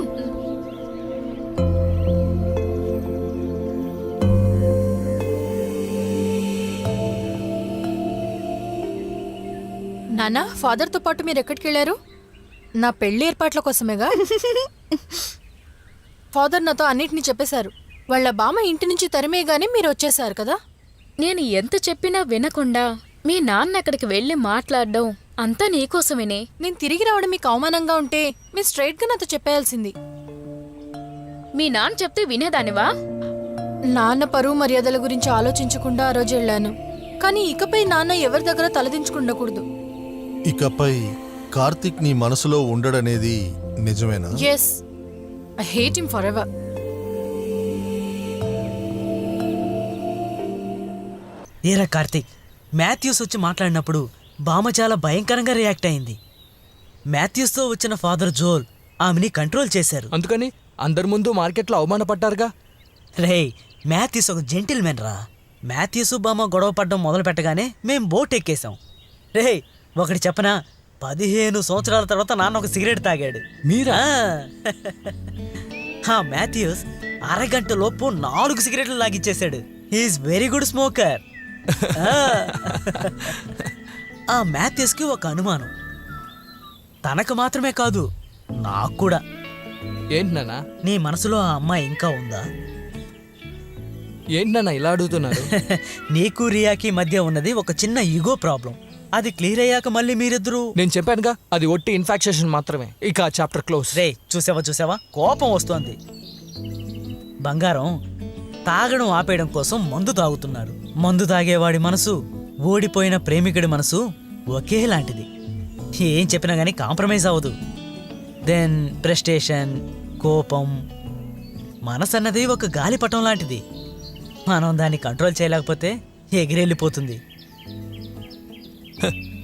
నాన్న, ఫాదర్తో పాటు మీరు ఎక్కడికి వెళ్ళారు? నా పెళ్లి ఏర్పాట్ల కోసమేగా. ఫాదర్ నాతో అన్నిటినీ చెప్పేశారు. వాళ్ళ బామ్మ ఇంటి నుంచి తరిమేగానే మీరు వచ్చేశారు కదా. నేను ఎంత చెప్పినా వినకుండా మీ నాన్న అక్కడికి వెళ్ళి మాట్లాడడం అంతా నీకోసమేనే. నేను తిరిగి రావడం మీకు అవమానంగా ఉంటే మీరు స్ట్రైట్గా నాతో చెప్పేయాల్సింది. మీ నాన్న చెప్తే వినేదానివా? నాన్న పరువు మర్యాదల గురించి ఆలోచించకుండా ఆ రోజు వెళ్ళాను. కానీ ఇకపై నాన్న ఎవరి దగ్గర తలదించుకుండకూడదు. ఇకపై కార్తిక్ నీ మనసులో ఉండడనేది నిజమేనా? Yes, I hate him forever. ఏరా కార్తీక్, మాథ్యూస్ వచ్చి మాట్లాడినప్పుడు బామ్మ చాలా భయంకరంగా రియాక్ట్ అయింది. మాథ్యూస్ తో వచ్చిన ఫాదర్ జోల్ ఆమెని కంట్రోల్ చేశారు. అందుకని అందరి ముందు మార్కెట్లో అవమానపడ్డారుగా. రేయ్, మాథ్యూస్ ఒక జెంటిల్మెన్ రా. మాథ్యూస్ బామ్మ గొడవ పడ్డం మొదలు పెట్టగానే మేం బోట్ ఎక్కేశాం. రేయ్, ఒకటి చెప్పనా, 15 సంవత్సరాల తర్వాత నాన్న ఒక సిగరెట్ తాగాడు. మీరా? మాథ్యూస్ అరగంట లోపు 4 సిగరెట్లు లాగిచ్చేశాడు. He's very good smoker. ఆ మాథ్యూస్ కి ఒక అనుమానం, తనకు మాత్రమే కాదు నాకు కూడా. ఏంటి నాన్న? నీ మనసులో ఆ అమ్మాయి ఇంకా ఉందా? ఏంటి నాన్న ఇలా అడుగుతున్నారు? నీకు రియాకి మధ్య ఉన్నది ఒక చిన్న ఈగో ప్రాబ్లం. అది క్లియర్ అయ్యాక మళ్ళీ మీరిద్దరూ. నేను చెప్పానుగా, అది ఒట్టి ఇన్ఫాక్షన్ మాత్రమే. ఇక చాప్టర్ క్లోజ్. రే, చూసావా కోపం వస్తోంది. బంగారం తాగడం ఆపేయడం కోసం మందు తాగుతున్నాడు. మందు తాగేవాడి మనసు, ఓడిపోయిన ప్రేమికుడి మనసు ఒకేలాంటిది. ఏం చెప్పినా గానీ కాంప్రమైజ్ అవ్వదు. దెన్ ప్రెస్టేషన్, కోపం, మనసు అన్నది ఒక గాలిపటం లాంటిది. మనం దాన్ని కంట్రోల్ చేయలేకపోతే ఎగిరెళ్ళిపోతుంది.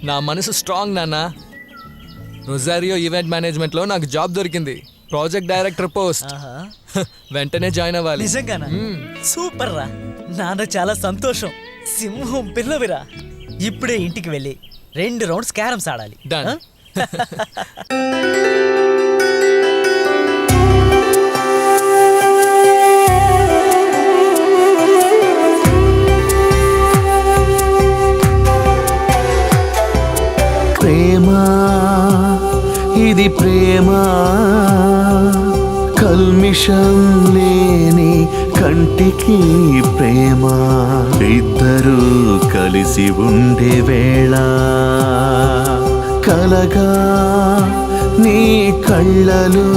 నా మనసు స్ట్రాంగ్ నాన్న. రొజారియో ఈవెంట్ మేనేజ్మెంట్లో నాకు జాబ్ దొరికింది, ప్రాజెక్ట్ డైరెక్టర్ పోస్ట్. ఆహా, వెంటనే జాయిన్ అవ్వాలి. నిజంగానా? సూపర్ రా, నాన్న చాలా సంతోషం. సింహం పిల్లవిరా. ఇప్పుడే ఇంటికి వెళ్ళి 2 రౌండ్స్ క్యారమ్స్ ఆడాలి. Done. ప్రేమా ఇది ప్రేమా, కల్మిషం లేని కంటికి ప్రేమ. ఇద్దరూ కలిసి ఉండే వేళ కలగా నీ కళ్ళలో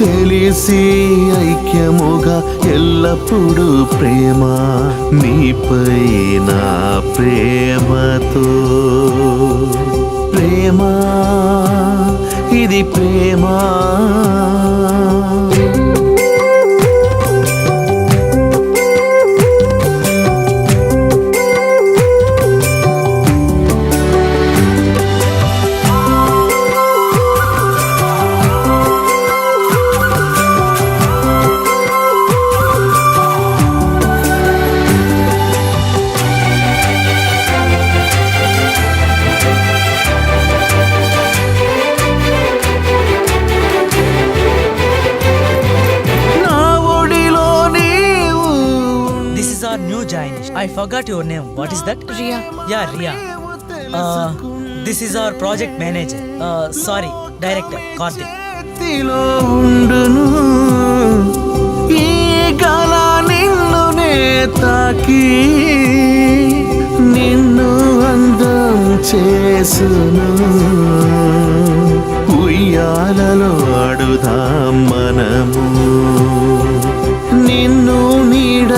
తెలిసి ఐక్యముగా ఎల్లప్పుడూ ప్రేమ. నీపై నా ప్రేమతో ప్రేమా ఇది ప్రేమా. I forgot your name. What is that? Ria. Yeah, Ria. This is our project manager. Sorry, director, Karthik. చేతిలో ఉండును ఈ గల నిన్నునే తాకి నిన్ను అందం చేసును. ఉయ్యాలలో ఆడుదాం మనము, నిన్ను నీడ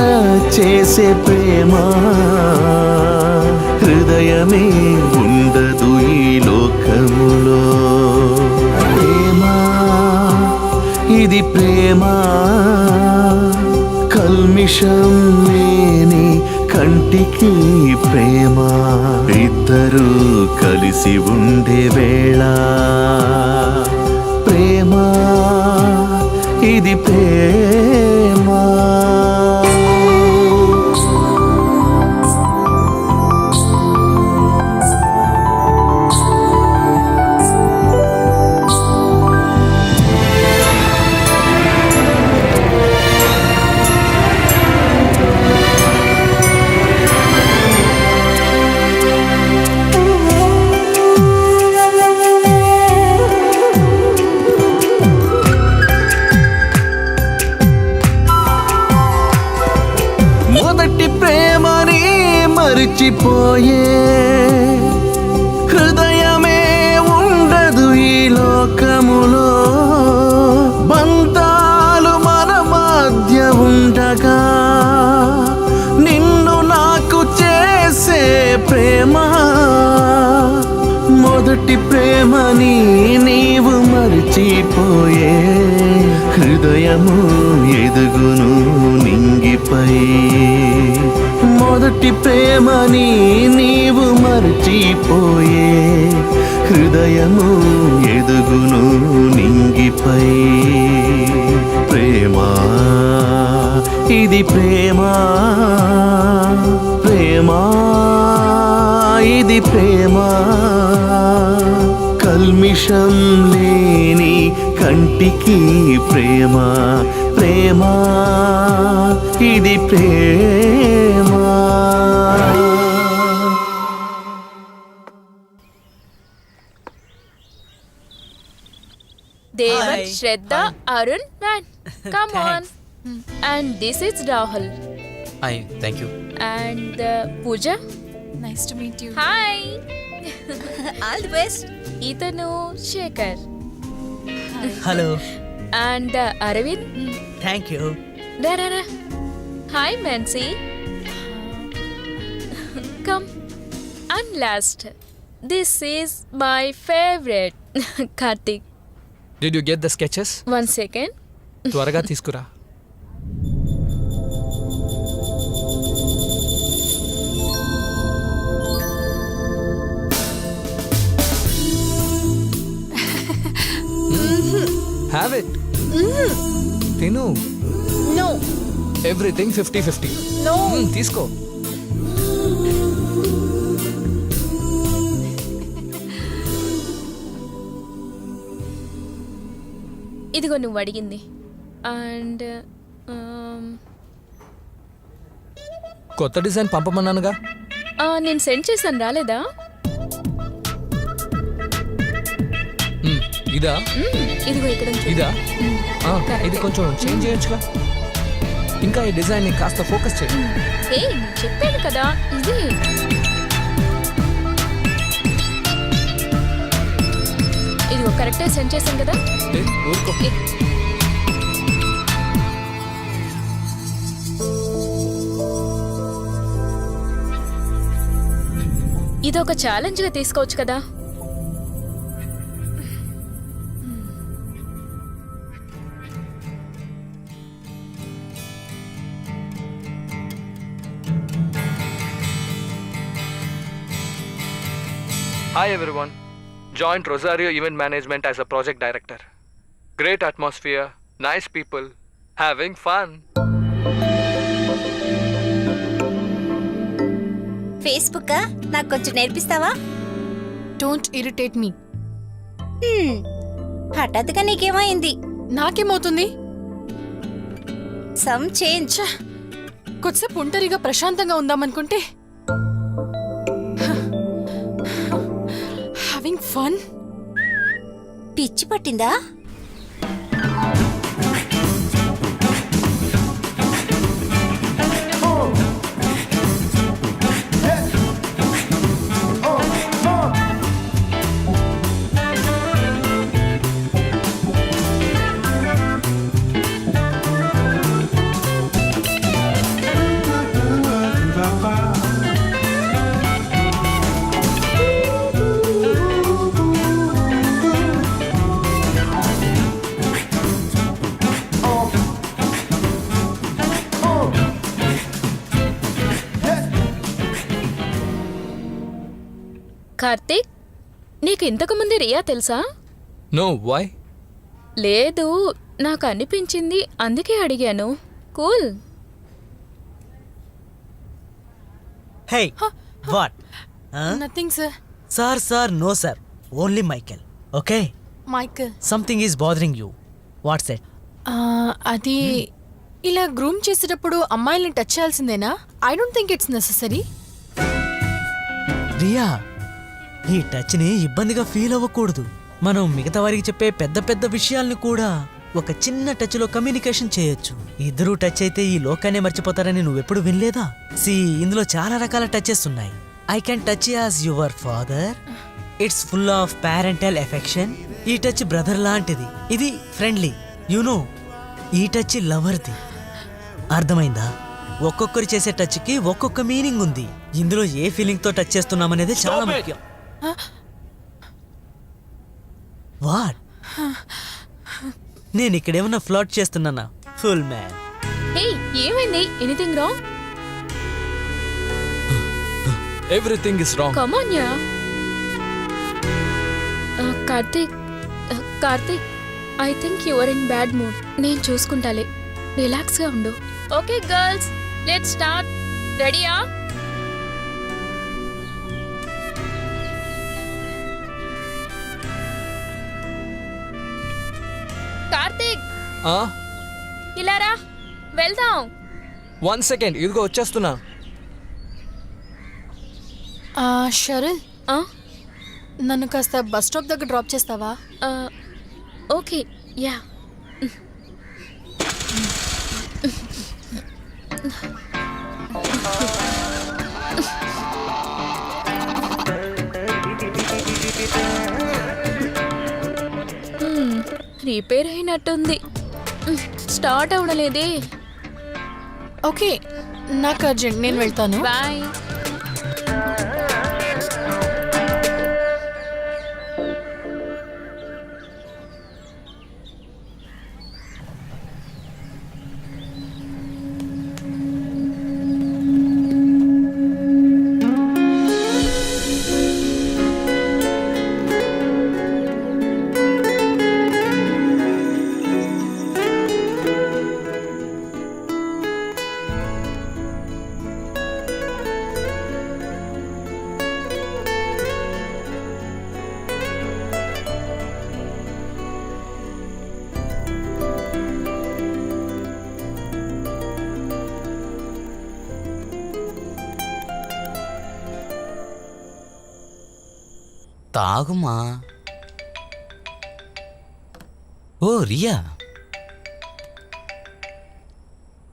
చేసే ప్రేమ. హృదయమే ఉండదు ఈ లోకములో. ప్రేమా ఇది ప్రేమా, కల్మిషం లేని కంటికి ప్రేమ. ఇద్దరూ కలిసి ఉండే వేళ ప్రేమా ఇది ప్రేమా. మొదటి ప్రేమని మరిచిపోయే హృదయమే ఉండదు ఈ లోకములో. బంధాలు మన మధ్య ఉండగా నిన్ను నాకు చేసే ప్రేమ. మొదటి ప్రేమని నీవు మరిచిపోయే హృదయము ఎదుగును నింగిపై. మొదటి ప్రేమని నీవు మరచిపోయే హృదయము ఎదుగును నింగిపై ప్రేమ ఇది ప్రేమ ప్రేమ ఇది ప్రేమ కల్మిషం లేని కంటికి ప్రేమ ప్రేమ ఇది ప్రేమ. Devan, Shraddha, Arun, man, come on. And this is Rahul. Hi thank you. And Pooja. Nice to meet you. Hi. All the best. Itanu Shekhar. Hello, And Aravind. Thank you. Da. Hi, Mansi. Come. And last, this is my favorite, Karthik. Did you get the sketches? 1 second. త్వరగా తీసుకురా. Have it. తిను. No everything 50-50. No. తీసుకో. ఇదిగో నువ్వు అడిగింది. And కొత్త design పంపమన్నానుగా. నేను send చేశాను, రాలేదా? ఇదా? ఇదిగో ఇక్కడ ఉంది. ఇదా? ఇది కొంచెం చేంజ్ చేయొచ్చుగా. ఇంకా ఈ డిజైన్ ని కాస్త ఫోకస్ చేయి. నేను చెప్పాను కదా, ఇది. ఇదిగో కరెక్టే సెండ్ చేశాను కదా. ఊరుకో. ఇది ఒక ఛాలెంజ్ గా తీసుకోవచ్చు కదా. Hi everyone. Joined Rosario Event Management as a project director. Great atmosphere, nice people, having fun. Facebook నాకు కొంచెం నేర్పిస్తావా? Don't irritate me. హఠాత్తుగా నీకేమైంది? నాకేమవుతుంది? Some change. కొద్దిసేపు ఒంటరిగా ప్రశాంతంగా ఉందామనుకుంటే హ్యావింగ్ ఫన్. పిచ్చి పట్టిందా? కార్తీక్, నీకు ఇంతకు ముందే రియా తెలుసా? No, why? లేదు, నాకు అనిపించింది, అందుకే అడిగాను. Cool. Hey, what? Nothing sir. Sir, no sir, only Michael. Okay, Michael. Something is bothering you. What's it? అది ఇలా గ్రూమ్ చేసేటప్పుడు అమ్మాయిల్ని టచ్ చేయాల్సిందేనా? I don't think it's necessary. Riya, ఈ టచ్ని ఇబ్బందిగా ఫీల్ అవ్వకూడదు. మనం మిగతా వారికి చెప్పే పెద్ద పెద్ద విషయాల్ని కూడా ఒక చిన్న టచ్లో కమ్యూనికేషన్ చేయొచ్చు. ఇద్దరూ టచ్ అయితే ఈ లోకాన్ని మర్చిపోతారని నువ్వెప్పుడు వినలేదా? ఇందులో చాలా రకాల టచెస్ ఉన్నాయి. I can touch as your father. It's full of parental affection. ఈ టచ్ బ్రదర్ లాంటిది. ఇది ఫ్రెండ్లీ. యునో, ఈ టచ్ లవర్ది. అర్థమైందా? ఒక్కొక్కరు చేసే టచ్కి ఒక్కొక్క మీనింగ్ ఉంది. ఇందులో ఏ ఫీలింగ్ తో టచ్ చేస్తున్నామనేది చాలా ముఖ్యం. వాట్? నేను ఇక్కడేమన్నా ఫ్లాట్ చేస్తున్నానా? Full man. హే, ఏమైంది? Anything wrong? Everything is wrong. Come on, yeah. Karthik Karthik I think your in bad mood. నేను చూసుకుంటాలే, రిలాక్స్గా ఉండు. Okay girls, let's start. రెడీయా? కార్తీక్ ఇలా రా, వెళ్దాం. 1 second, ఇదిగో వచ్చేస్తున్నా. షరల్, నన్ను కాస్త బస్ స్టాప్ దగ్గర డ్రాప్ చేస్తావా? Okay, yeah. రిపేర్ అయినట్టుంది. స్టార్ట్ అవడలేదే. ఓకే, నాకు అర్జెంట్, నేను వెళ్తాను. బాయ్. తాగుమా. Oh Riya.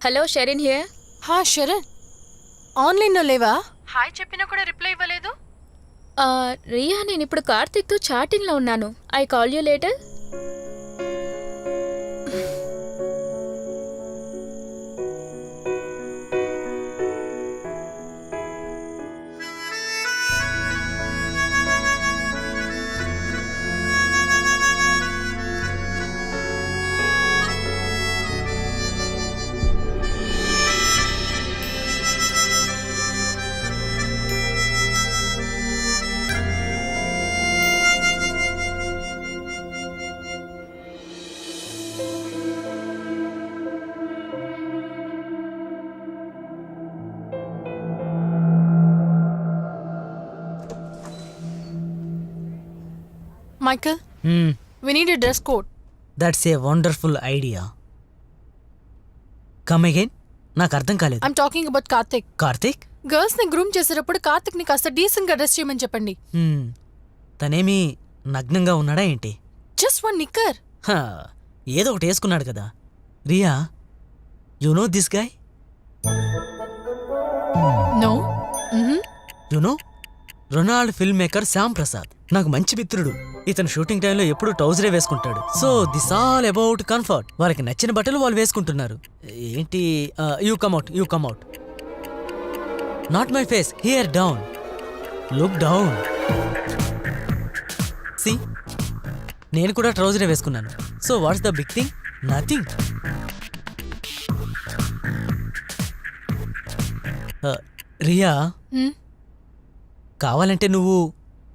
Hello, Sherin here. Cheryl, ఆన్లైన్లో లేవా? హాయ్ చెప్పినా కూడా రిప్లై ఇవ్వలేదు. రియా, నేను ఇప్పుడు కార్తిక్తో చాటింగ్లో ఉన్నాను. I call you later. Michael, we need a dress code. That's a wonderful idea. Come again, నాకు అర్థం కాలేదు. I'm talking about Karthik. Karthik? Girls ని గ్రూమ్ చేసేటప్పుడు కార్తిక్ ని కాస్త డీసెంట్ గా డ్రెస్ చేయమని చెప్పండి. తనేమి నగ్నంగా ఉన్నాడా ఏంటి? Just one knicker. ఏదో ఒకటి వేసుకున్నాడు కదా. Riya, you know this guy? No. You know, Ronald film maker Shyam Prasad నాకు మంచి మిత్రుడు. ఇతను షూటింగ్ టైంలో ఎప్పుడు ట్రౌజరే వేసుకుంటాడు. So this all about comfort. వారికి నచ్చిన బట్టలు వాళ్ళు వేసుకుంటున్నారు. ఏంటి? You come at. Not my face, here down. Look down. See, నేను కూడా ట్రౌజరే వేసుకున్నాను. So what's the big thing? Nothing. Riya, కావాలంటే నువ్వు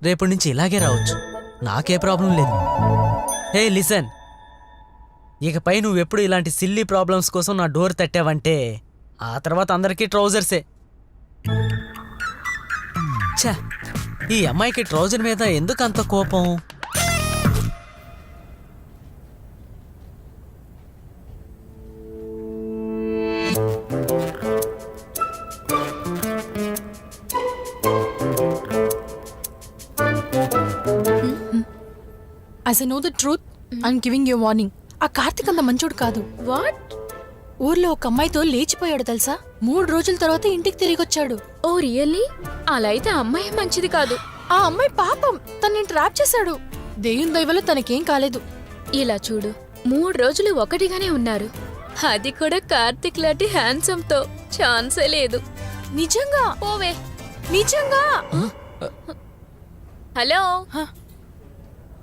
రేపటి నుంచి ఇలాగే రావచ్చు, నాకే ప్రాబ్లం లేదు. హే లిసన్, ఇకపై నువ్వెప్పుడు ఇలాంటి సిల్లీ ప్రాబ్లమ్స్ కోసం నా డోర్ తట్టావంటే ఆ తర్వాత అందరికీ ట్రౌజర్సే. ఛా, ఈ అమ్మాయికి ట్రౌజర్ మీద ఎందుకు అంత కోపం? As I know the truth, I'm giving you a warning. ఆ కార్తిక్ అంత మంచోడు కాదు. వాట్? ఊర్లో ఒక అమ్మాయితో లేచిపోయాడు తెలుసా? 3 రోజుల తర్వాత ఇంటికి తిరిగి వచ్చాడు. ఓ రియల్లీ? అలా అయితే అమ్మాయి మంచిది కాదు. ఆ అమ్మాయి పాపం, తనని ట్రాప్ చేశాడు. దేవుని దయ వల్ల తనకేం కాలేదు. ఇలా చూడు, 3 రోజులు ఒకటిగానే ఉన్నారు. అది కూడా కార్తిక్ లాంటి హ్యాండ్సమ్ తో. ఛాన్సే లేదు. నిజంగా? పోవే. నిజంగా? Hello,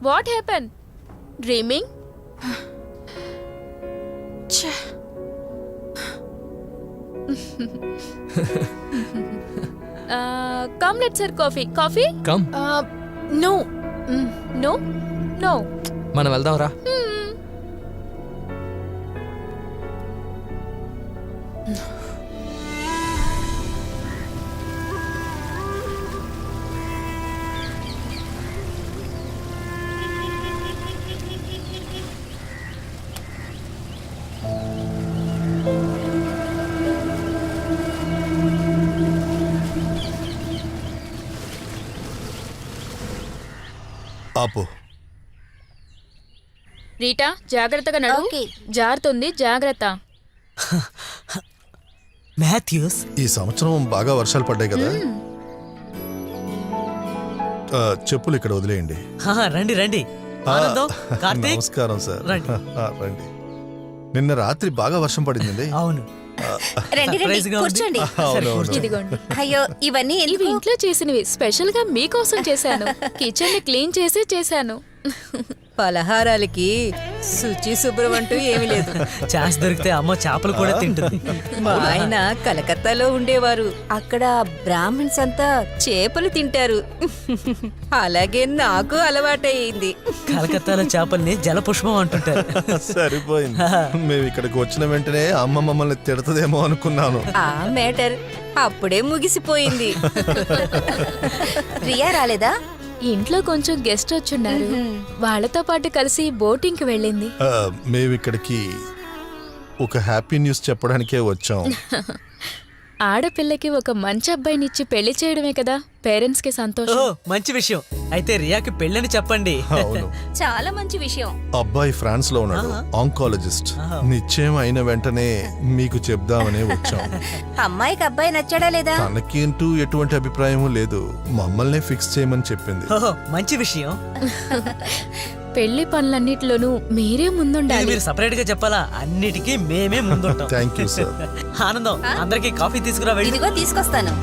what happen? Dreaming? Come let's sir coffee coffee come no no no మనం వెళ్దాంరా. ఆపు. రీటా జాగ్రత్తగా నడు. ఓకే. జారుతుంది జాగ్రత్త. మాథ్యూస్, ఈ సంవత్సరం బాగా వర్షాలు పడ్డాయి కదా. చెప్పులు ఇక్కడ వదిలేయండి. రండి రండి. ఆ, ఆనందం, కార్తీక్, నమస్కారం సార్. రండి. రండి. నిన్న రాత్రి బాగా వర్షం పడిందండి. అవును. రండి రండి Surprise గా ఉంది. కూర్చోండి. అవునవును. ఇదిగోండి. అయ్యో ఇవన్నీ ఇవి ఎందుకు? ఇంట్లో చేసినవి స్పెషల్ గా మీకోసం చేశాను. కిచెన్ ని క్లీన్ చేసి చేశాను. పలహారాలకి శుచి శుభ్రం అంటూ ఏమీ లేదు. ఛాన్స్ దొరికితే అమ్మ చేపలు కూడా తింటుంది. మా ఆయన కలకత్తాలో ఉండేవారు. అక్కడ బ్రాహ్మిన్స్ అంతా చేపలు తింటారు. అలాగే నాకు అలవాటయింది. కలకత్తాలో చేపల్ని జలపుష్పం అంటుంటారు. సరిపోయింది. మేము ఇక్కడికి వచ్చిన వెంటనే అమ్మ మమ్మల్ని తిడతదేమో అనుకున్నాను. ఆ మేటర్ అప్పుడే ముగిసిపోయింది. రియా రాలేదా? ఇంట్లో కొంచెం గెస్ట్ వచ్చున్నారు. వాళ్ళతో పాటు కలిసి బోటింగ్ కి వెళ్ళింది. మేము ఇక్కడికి ఒక హ్యాపీ న్యూస్ చెప్పడానికే వచ్చాం. ఆడపిల్లకి ఒక మంచి అబ్బాయినిచ్చి పెళ్లి చేయడమే కదా పేరెంట్స్ కి ఓ సంతోషం. మంచి విషయం. అయితే రియాకి పెళ్ళని చెప్పండి. అవును. చాలా మంచి విషయం. అబ్బాయి ఫ్రాన్స్ లో ఉన్నాడు, ఆంకాలజిస్ట్. నిశ్చయం అయిన వెంటనే మీకు చెప్దామనే వచ్చాం. అమ్మాయికి అబ్బాయి నచ్చాడా లేదా? తనకేంటూ ఎటువంటి అభిప్రాయం లేదు, మమ్మల్నే ఫిక్స్ చేయమని చెప్పింది. ఓహో మంచి విషయం. పెళ్లి పనులన్నిటిలోనూ మీరే ఇది ముందుండాలి. మీరు సపరేట్ గా చెప్పాలా? అన్నిటికీ మేమే ముందుంటాం. Thank you sir. ఆనందం, అందరికి కాఫీ తీసుకురా వెళ్ళి. ఇదిగో తీసుకొస్తాను.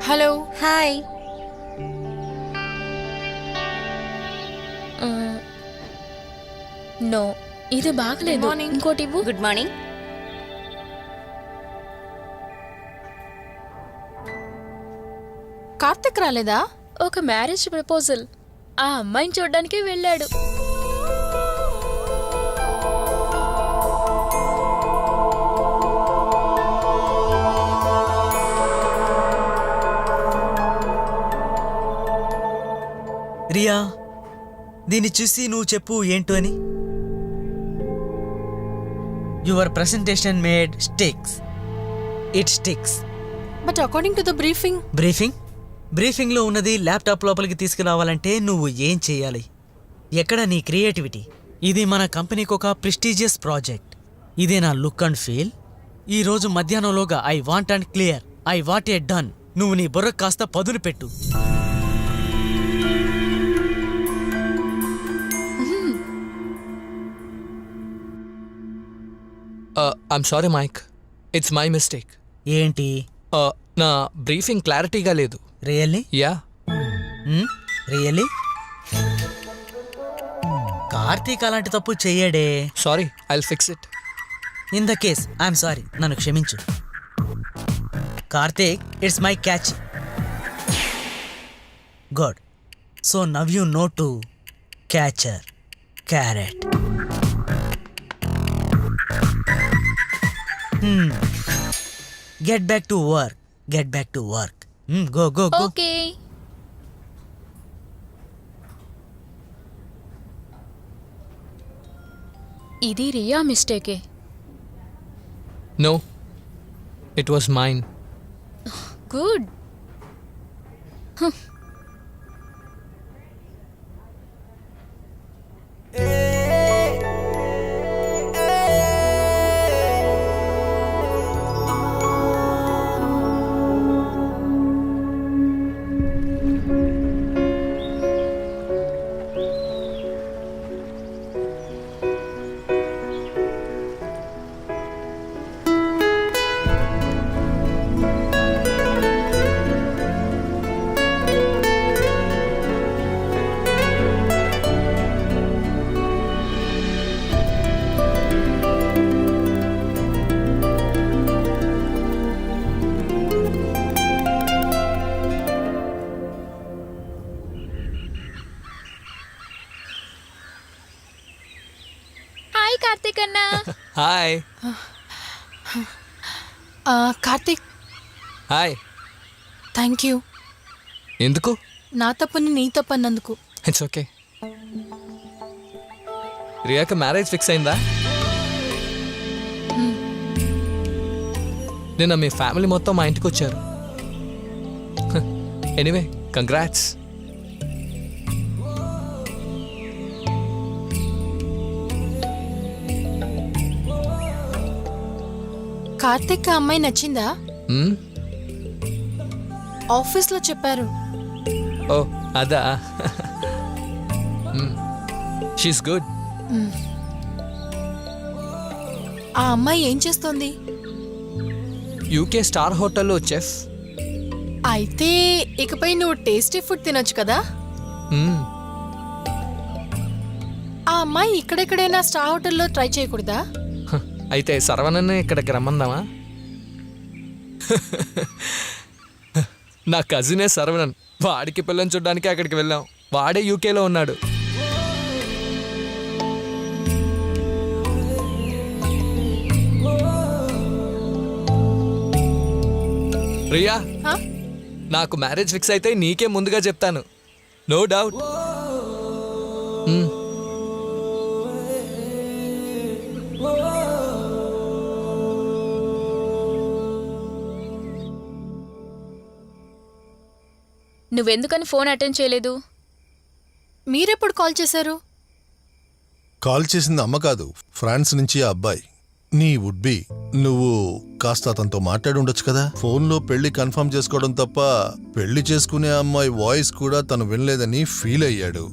హలో. హాయ్. నో ఇది బాగలేదు. ఇంకోటి ఇవ్వు. Good morning. కార్తిక్ రాలేదా? ఒక మ్యారేజ్ ప్రపోజల్. ఆ అమ్మాయిని చూడ్డానికి వెళ్ళాడు. రియా, దీన్ని చూసి నువ్వు చెప్పు ఏంటో అని. Your presentation made sticks. It sticks. But according to the briefing. బ్రీఫింగ్లో ఉన్నది ల్యాప్టాప్ లోపలికి తీసుకురావాలంటే నువ్వు ఏం చేయాలి? ఎక్కడ నీ క్రియేటివిటీ? ఇది మన కంపెనీకి ఒక ప్రెస్టీజియస్ ప్రాజెక్ట్. ఇదే నా లుక్ అండ్ ఫీల్. ఈ రోజు మధ్యాహ్నంలోగా I want and clear. I want a done. నువ్వు నీ బుర్ర కాస్త పదును పెట్టు. I'm sorry Mike, it's my mistake. ఏంటి? నా బ్రీఫింగ్ క్లారిటీగా లేదు. రియల్లీ? యా. రియల్లీ? కార్తీక్ అలాంటి తప్పు చెయ్యడే. Sorry, I'll fix it. In the case I'm sorry, నన్ను క్షమించు. Karthik, it's my catch. Good. So now you know to catcher carrot. Get back to work. Get back to work. Go go go. Okay. ఇది రియా మిస్టేకే. No, it was mine. Good. Hi Karthik hi thank you. ఎందుకు? నా తప్పుని నీ తప్పు అన్నందుకు. It's okay. రియాకి marriage fix అయిందా? నిన్న మీ ఫ్యామిలీ మొత్తం మా ఇంటికి వచ్చారు. Anyway congrats. కార్తీక్ ఆ అమ్మాయి నచ్చిందా? ఆఫీస్లో చెప్పారు. ఓ అదా. She's good. ఆ అమ్మాయి ఏం చేస్తోంది? యూకే స్టార్ హోటల్లో చెఫ్. అయితే ఇకపై నువ్వు టేస్టీ ఫుడ్ తినొచ్చు కదా. ఆ అమ్మాయి ఇక్కడెక్కడైనా స్టార్ హోటల్లో ట్రై చేయకూడదా? అయితే సర్వనన్నే ఇక్కడికి రమ్మందామా? నా కజినే సర్వనన్. వాడికి పిల్లని చూడడానికి అక్కడికి వెళ్ళాం. వాడే యూకేలో ఉన్నాడు. రియా, హా? నాకు మ్యారేజ్ ఫిక్స్ అయితే నీకే ముందుగా చెప్తాను. No doubt. నువ్వెందుకని ఫోన్ అటెండ్ చేయలేదు? మీరెప్పుడు కాల్ చేశారు? కాల్ చేసింది అమ్మ కాదు, ఫ్రాన్స్ నుంచి ఆ అబ్బాయి నీ వుడ్ బి. నువ్వు కాస్త అతనితో మాట్లాడి ఉండొచ్చు కదా. ఫోన్లో పెళ్లి కన్ఫర్మ్ చేసుకోవడం తప్ప పెళ్లి చేసుకునే అమ్మాయి వాయిస్ కూడా తను వినలేదని ఫీల్ అయ్యాడు.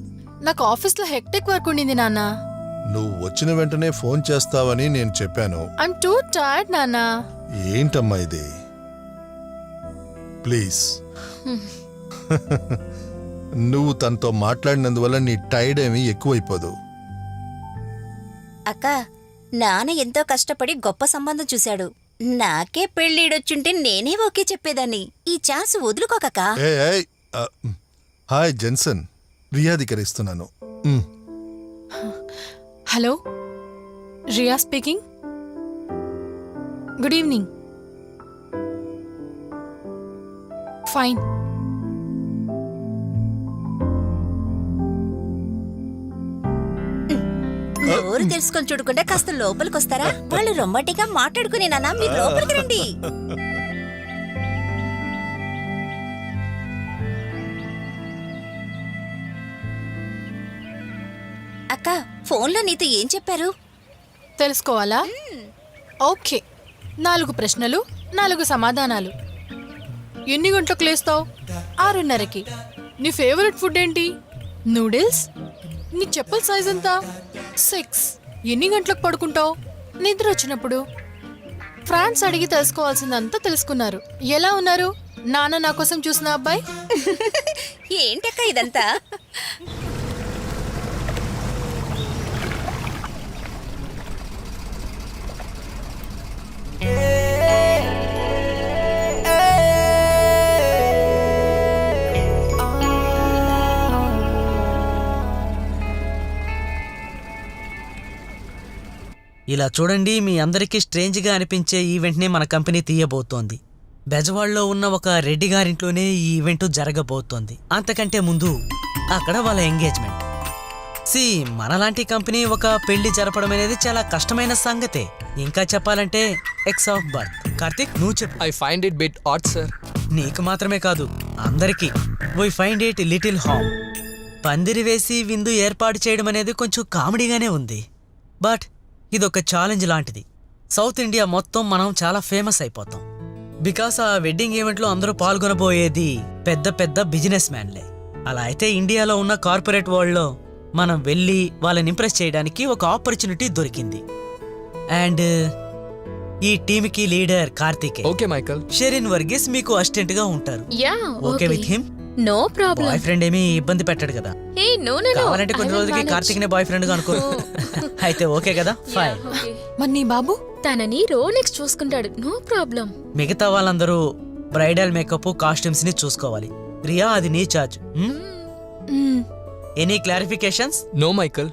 నాకు ఆఫీస్లో హెక్టిక్ వర్క్ ఉండింది నాన్న. నువ్వు వచ్చిన వెంటనే ఫోన్ చేస్తావని నేను చెప్పాను. ఐమ్ టూ టైర్డ్ నాన్న. ఏంటమ్మా ఇది? ప్లీజ్. నువ్వు తనతో మాట్లాడినందువల్ల నీ టైర్డ్ ఏమీ ఎక్కువైపోదు. అక్క, నాన్న ఎంతో కష్టపడి గొప్ప సంబంధం చూశాడు. నాకే పెళ్ళిడొచ్చుంటే నేనే ఓకే చెప్పేదాన్ని. ఈ ఛాన్స్ వదులుకోకక్క. ఏయ్, హాయ్ జెన్సన్, రియాధికరిస్తున్నాను. Hello, Riya speaking. Good evening. Fine. నోరు తెలుసుకొని చూడకుండా కాస్త లోపలికి వస్తారా? వాళ్ళు రొమాంటిక్ గా మాట్లాడుకునే నాన్న, మీరు లోపలికి రండి. అక్క, ఫోన్లో నీతో ఏం చెప్పారు? తెలుసుకోవాలా? ఓకే. 4 ప్రశ్నలు, 4 సమాధానాలు. ఎన్ని గంటలకు లేస్తావు? 6:30కి. నీ ఫేవరెట్ ఫుడ్ ఏంటి? నూడిల్స్. నీ చెప్పుల సైజ్ ఎంత? 6. ఎన్ని గంటలకు పడుకుంటావు? నిద్ర వచ్చినప్పుడు. ఫ్రాన్స్ అడిగి తెలుసుకోవాల్సిందంతా తెలుసుకున్నారు. ఎలా ఉన్నారు నాన్న నా కోసం చూసిన అబ్బాయి? ఏంటక్క ఇదంతా? ఇలా చూడండి, మీ అందరికీ స్ట్రేంజ్గా అనిపించే ఈవెంట్ని మన కంపెనీ తీయబోతోంది. బెజవాడలో ఉన్న ఒక రెడ్డి గారింట్లోనే ఈ ఈవెంట్ జరగబోతోంది. అంతకంటే ముందు అక్కడ వాళ్ళ ఎంగేజ్మెంట్. మనలాంటి కంపెనీ ఒక పెళ్లి జరపడం అనేది చాలా కష్టమైన సంగతే. ఇంకా చెప్పాలంటే ఎక్స్ ఆఫ్ బర్త్. కార్తిక్, నువ్వు చెప్పు. I find it bit odd sir. నీకు మాత్రమే కాదు, అందరికీ. వై ఫైండ్ ఇట్ లిటిల్ హామ్. పందిరి వేసి విందు ఏర్పాటు చేయడం అనేది కొంచెం కామెడీగానే ఉంది. బట్ ఇదొక ఛాలెంజ్ లాంటిది. సౌత్ ఇండియా మొత్తం మనం చాలా ఫేమస్ అయిపోతాం. బికాస్ ఆ వెడ్డింగ్ ఈవెంట్లో అందరూ పాల్గొనబోయేది పెద్ద పెద్ద బిజినెస్ మ్యాన్లే. అలా అయితే ఇండియాలో ఉన్న కార్పొరేట్ వరల్డ్లో మనం వెళ్ళి వాళ్ళని ఇంప్రెస్ చేయడానికి ఒక ఆపర్చునిటీ దొరికింది. అండ్ ఈ టీమ్కి లీడర్ కార్తికే. Okay Michael. షెరిన్ వర్గీస్ మీకు అసిస్టెంట్ గా ఉంటారు. Yeah, okay with him? No problem. Boy friend ఏమీ ఇబ్బంది పెట్టాడు కదా? ఏ నో నో నో. కావాలంటే కొన్ని రోజులకి కార్తిక్ నే బాయ్ ఫ్రెండ్ గా అనుకో. అయితే ఓకే కదా? ఫైన్. మరి నీ బాబు? తనని రోలెక్స్ చూసుకుంటాడు. No problem. మిగతా వాళ్ళందరూ బ్రైడల్ మేకప్, కాస్ట్యూమ్స్ ని చూసుకోవాలి. రియా, అది నీ charge. Any clarifications? No Michael.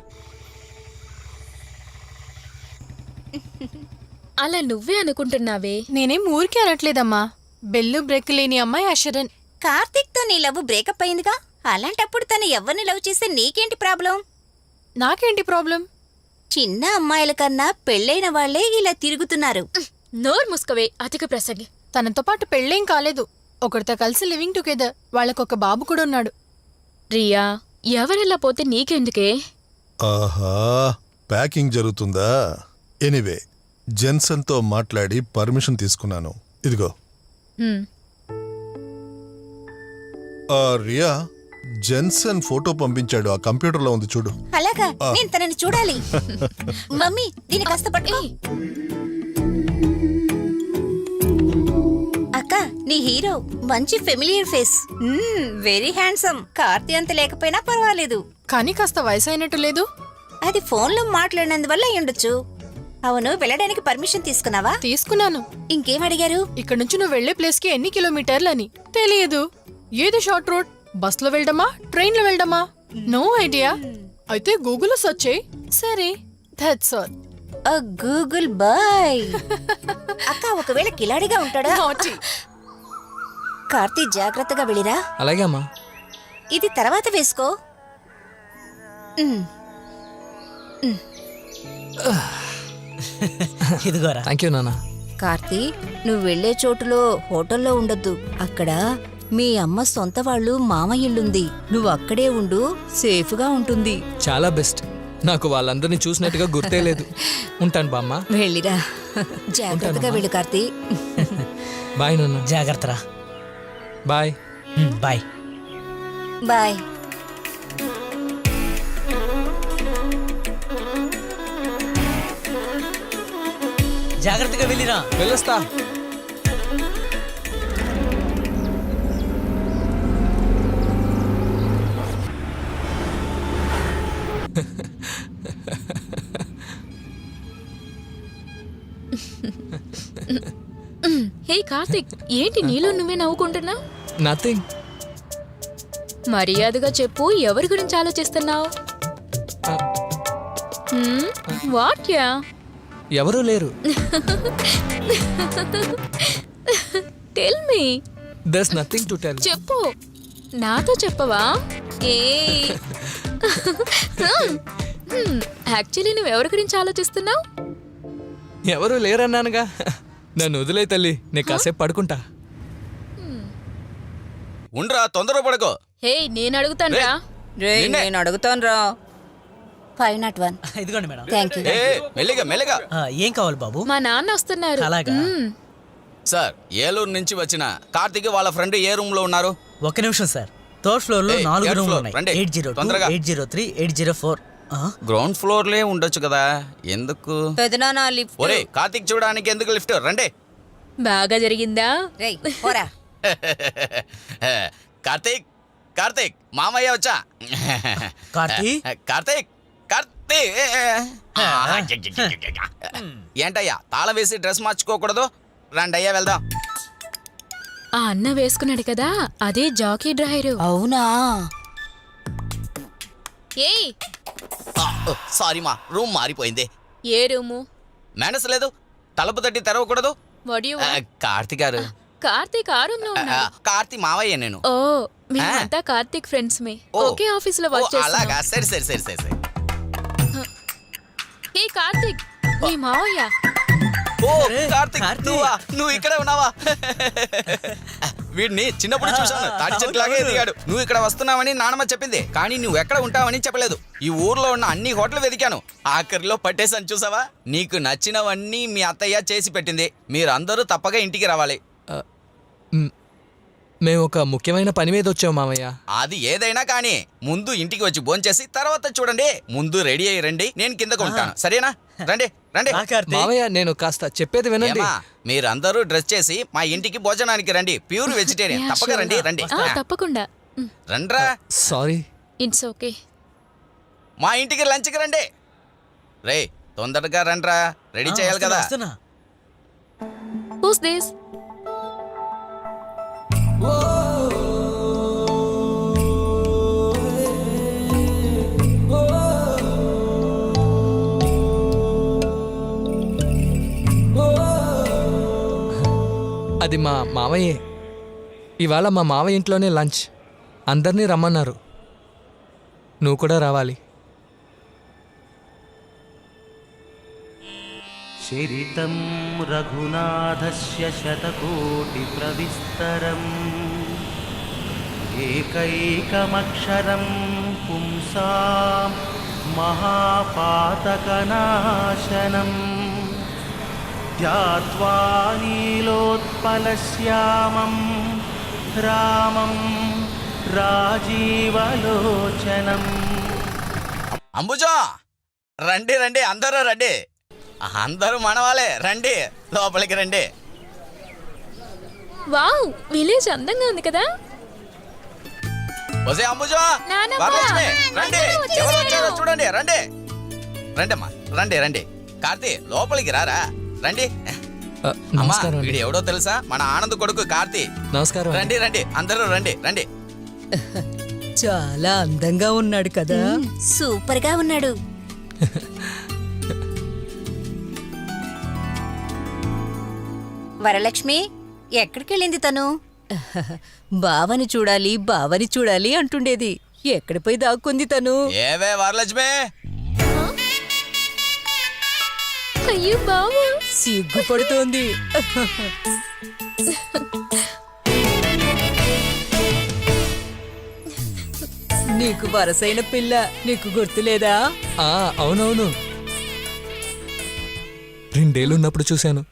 అలా నువ్వే అనుకుంటున్నావే. నేనేం ఊరికే అనట్లేదమ్మా. బెల్లు బ్రేక్ లేని అమ్మాయి అశరణ్. కార్తీక్ తో నీ లవ్ బ్రేకప్ అయిందిగా, అలాంటప్పుడు తను ఎవరిని లవ్ చేస్తే నీకేంటి ప్రాబ్లం? నాకేంటి ప్రాబ్లం? చిన్న అమ్మాయిల కన్నా పెళ్ళైన వాళ్లే ఇలా తిరుగుతున్నారు. నోరు ముసుకవే, అతిక ప్రసంగి. తనతో పాటు పెళ్ళేం కాలేదు. ఒకరితో కలిసి లివింగ్ టుగెదర్. వాళ్ళకొక బాబు కూడా ఉన్నాడు. రియా, ఎవరెలా పోతే నీకెందుకే? ఆహా, ప్యాకింగ్ జరుగుతుందా? ఎనీవే, జెన్సన్తో మాట్లాడి పర్మిషన్ తీసుకున్నాను. ఇదిగో. హ్మ్. రియా, జెన్సన్ ఫోటో పంపించాడు. ఆ కంప్యూటర్లో ఉంది చూడు. అలాగా, నేను తనని చూడాలి. మమ్మీ, దీన్ని కాస్త పట్టుకో. అక్క, నీ హీరో మంచి familiar face, very handsome. Karthi అంత లేకపోయినా పర్వాలేదు. కానీ కాస్త వయసు అయినట్టు లేదు. అది ఫోన్లో మాట్లాడినందువల్ల అయ్యుండొచ్చు. అవును, వెళ్ళడానికి పర్మిషన్ తీసుకున్నావా? తీసుకున్నాను. ఇంకేం అడిగారు? ఇక్కడ నుంచి నువ్వు వెళ్లే ప్లేస్ కి ఎన్ని కిలోమీటర్లని తెలియదు. ఏది షార్ట్ రోడ్? బస్ లో వెళ్దామా, ట్రైన్ లో వెళ్దామా? No idea. అయితే గూగుల్ లో సెర్చ్ చేయి. సరే, దట్స్ ఆల్. Google bye. అక్క, ఒకవేళ కిలాడిగా ఉంటాడా? Naughty. కార్తీ, జాగ్రత్తగా వెళ్ళిరా. అలాగే అమ్మా. ఇది తర్వాత వేసుకో. ఇదిగోరా. థ్యాంక్ యూ నాన్న. కార్తీ, నువ్వు వెళ్లే చోటులో హోటల్లో ఉండొద్దు. అక్కడ మీ అమ్మ సొంత వాళ్ళు మామయ్య ఇల్లుంది. నువ్వు అక్కడే ఉండు, సేఫ్గా ఉంటుంది. చాలా బెస్ట్. నాకు వాళ్ళందరినీ చూసినట్టుగా గుర్తే లేదు. ఉంటాను బామ్మ. వెళ్ళిరా. జాగ్రత్తగా వెళ్ళు కార్తీ. బాయ్ నాన్న. జాగ్రత్తరా. బాయ్. బాయ్. బాయ్. జాగ్రత్తగా వెళ్ళిరా. వెళ్ళొస్తా. హే కార్తిక్, ఏంటి నీలో నువ్వే నవ్వుకుంటున్నావు? నథింగ్. మర్యాదగా చెప్పు, ఎవరి గురించి ఆలోచిస్తున్నావు? వాట్యా? ఎవరూ లేరు. Tell me. దర్స్ nothing to tell. చెప్పు. నాతో చెప్పవా? ఏ యాక్చువల్లీ నువ్వు ఎవరి గురించి ఆలోచిస్తున్నావు? ఎవరూ లేరన్నానుగా. నన్ను వదిలే తల్లి, నేను కాసేపు పడుకుంటా. ఉండ్రా, తొందరపడకో. హే, నేను అడుగుతానురా. నేను అడుగుతాను రా. 501. ఇదిగోండి మేడం. Thank you. మెల్లిగా మెల్లిగా. ఏం కావాలి బాబు? మా నాన్న వస్తున్నారు. అలాగా? సార్, ఏలూరు నుంచి వచ్చిన కార్తీక్ వాళ్ళ ఫ్రెండ్ ఏ రూమ్ లో ఉన్నారు? ఒక్క నిమిషం సార్. థర్డ్ ఫ్లోర్ లో 4 third రూమ్లు floor, ఉన్నాయి. రండి. 802, తొందరగా. 803, 804. గ్రౌండ్ ఫ్లోర్ లే ఉండొచ్చు కదా, ఎందుకు? పెదనాన్న లిఫ్ట్. ఒరే, కార్తీక్ చూడడానికి ఎందుకు లిఫ్ట్? రండి. బాగా జరిగిందా? రేయ్, పోరా. కార్తీక్, కార్తీక్, మామయ్య వచ్చా. కార్తీ? కార్తీక్, కార్తీక్. ఏంటయ్యా, తాళం వేసి డ్రెస్ మార్చుకోకూడదు? రండయ్యా, వెళ్దాం. ఆ అన్న వేసుకున్నాడు కదా, అదే జాకీ డ్రైవరు. అవునా? ఏయ్, సారీ మా, రూమ్ మారిపోయింది. ఏ రూము? మేనస్ లేదు, తలుపు తట్టి తెరవకూడదు. What do you want? Karthik గారు. కార్తీక్ ఆ రూమ్ లో ఉన్నాడు. కార్తీక్ మావయ్య నేను. ఓ, మేమంతా కార్తీక్ ఫ్రెండ్స్ మే. ఓ, ఒకే ఆఫీస్ లో ఓ, వర్క్ అలాగా, చేస్తున్నాం. సరే సరే సరే సరే సరే. హే కార్తీక్, నీ మావయ్య. ఓ కార్తీక్, నువ్వా? నువ్వు ఇక్కడే ఉన్నావా? వీడిని చిన్నప్పుడు చూశాను, తాడి చెట్లాగే ఎదిగాడు. నువ్వు ఇక్కడ వస్తున్నావని నానమ్మ చెప్పింది, కానీ నువ్వు ఎక్కడ ఉంటావని చెప్పలేదు. ఈ ఊర్లో ఉన్న అన్ని హోటల్ వెతికాను, ఆఖరిలో పట్టేసాను. చూసావా, నీకు నచ్చినవన్నీ మీ అత్తయ్య చేసి పెట్టింది. మీరందరూ తప్పక ఇంటికి రావాలి. మేము ఒక ముఖ్యమైన పని మీద వచ్చాం మామయ్య. అది ఏదైనా కానీ ముందు ఇంటికి వచ్చి భోంచేసి తర్వాత చూడండి. ముందు రెడీ అయ్యి రండి, నేను కిందకు ఉంటాను. సరేనా? రండి రండి. మామయ్య, నేను కాస్త చెప్పేది వినండి. మీరందరూ డ్రెస్ చేసి మా ఇంటికి భోజనానికి రండి. Pure vegetarian. తప్పక రండి రండి. తప్పకుండా. రండ్రా. సారీ. It's okay. మా ఇంటికి లంచ్కి రండి. రే, తొందరగా రండ్రా, రెడీ చేయాలి కదా. Who's this? అది మా మావయ్యే. ఇవాళ మా మావయ్య ఇంట్లోనే లంచ్. అందరినీ రమ్మన్నారు. నువ్వు కూడా రావాలి. చరితం రఘునాథస్య శతకోటి ప్రవిస్తరం ఏకైకమక్షరం పుంసాం మహాపాతకనాశనం ధ్యాత్వా నీలోత్పలశ్యామం రామం రాజీవలోచనం. అంబుజా, రండి రండి, అందరూ రండి. అందరూ మనవాలే, రండి లోపలికి రండి. వావ్, విలేజ్ అందంగా ఉంది కదా. వసే అంబుజా, నానమ్మ, వరలక్ష్మి, రండి. అందరూ వచ్చేసారు. ఎవరు వచ్చారో చూడండి. రండి రండమ్మా, రండి రండి. కార్తీ, లోపలికి రారా, రండి. అమ్మా, నమస్కారం అండి. వీడు ఎవడో తెలుసా? మన ఆనంద్ కొడుకు కార్తీ. నమస్కారం అండి. రండి రండి, అందరూ రండి రండి. చాలా అందంగా ఉన్నాడు కదా. సూపర్గా ఉన్నాడు. వరలక్ష్మి, ఎక్కడికెళ్ళింది తను? బావని చూడాలి, బావని చూడాలి అంటుండేది. ఎక్కడి పోయి దాక్కుంది తను? ఏవే వరలక్ష్మి, అయ్యో బావా, సిగ్గుపడుతోంది. నీకు వరసైన పిల్ల, నీకు గుర్తులేదా? అవునవును, 2 ఏళ్ళు ఉన్నప్పుడు చూశాను.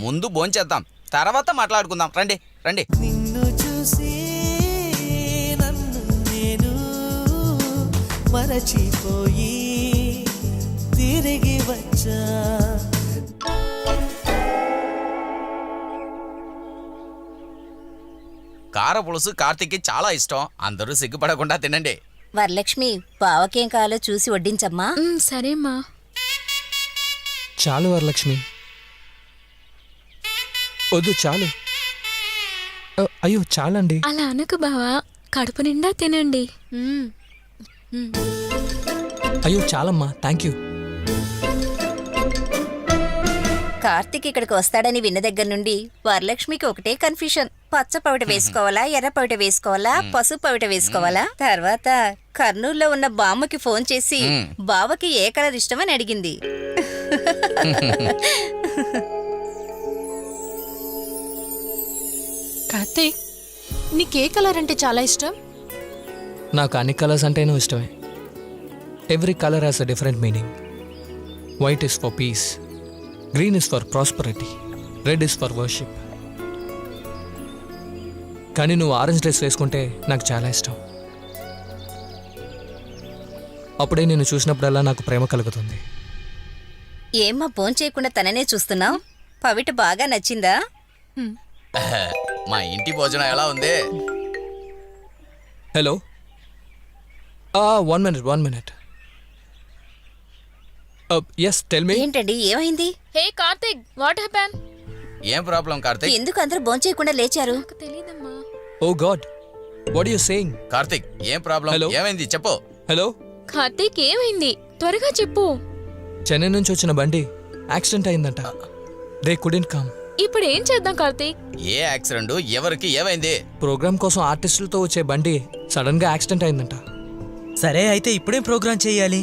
ముందు భోంచేద్దాం, తర్వాత మాట్లాడుకుందాం. రండి రండి. నిన్ను చూసి నన్ను నేను మరచిపోయి తిరిగి వచ్చా. కార పులుసు కార్తీక్కి చాలా ఇష్టం. అందరూ సిగ్గుపడకుండా తినండి. వరలక్ష్మి, బావకేం కావాలో చూసి వడ్డించమ్మా. సరేమ్మా. చాలు వరలక్ష్మి, వద్దు చాలు. అయ్యో చాలండి. అలా అనకు బావా, కడుపు నిండా తినండి. అయ్యో చాలమ్మా, థ్యాంక్ యూ. కార్తీక్ ఇక్కడికి వస్తాడని విన్న దగ్గర నుండి వరలక్ష్మికి ఒకటే కన్ఫ్యూషన్. పచ్చ పవిట వేసుకోవాలా, ఎర్ర పవిట వేసుకోవాలా, పసుపు పవిట వేసుకోవాలా. తర్వాత కర్నూలులో ఉన్న బామ్మకి ఫోన్ చేసి బావకి ఏ కలర్ ఇష్టమని అడిగింది. కార్తీక్, నీకే కలర్ అంటే చాలా ఇష్టం? నాకు అన్ని కలర్స్ అంటేనూ ఇష్టమే. Every colour has a different meaning. White is for piece, green is for prosperity, red is for worship. కానీ నువ్వు ఆరెంజ్ డ్రెస్ వేసుకుంటే నాకు చాలా ఇష్టం. అప్పుడే నేను చూసినప్పుడల్లా నాకు ప్రేమ కలుగుతుంది. ఏమ్మా ఫోన్ చేయకుండా తననే చూస్తున్నావు? పవిట బాగా నచ్చిందా? మా ఇంటి భోజనం ఎలా ఉంది? Hello, 1 minute. Yes, tell me. ఏంటండి, ఏమైంది? Hey Karthik, what happen? ఏం ప్రాబ్లం కార్తీక్? ఎందుకు అందరూ భోంచేయకుండా లేచారు? నాకు తెలీదమ్మా. Oh god, what you saying? Karthik, ఏం ప్రాబ్లం? Hello? ఏమైంది చెప్పు. హలో, కార్తిక్, ఏమైంది? త్వరగా చెప్పు. చెన్నై నుంచి వచ్చిన బండి యాక్సిడెంట్ అయిందంట. They couldn't come. ఇప్పుడు ఏం చేద్దాం కార్తిక్? ఏ యాక్సిడెంట్? ఎవరికి ఏమైంది? ప్రోగ్రామ్ కోసం ఆర్టిస్టులతో వచ్చే బండి సడన్ గా యాక్సిడెంట్ అయిందంట. సరే, అయితే ఇప్పుడేం ప్రోగ్రామ్ చేయాలి?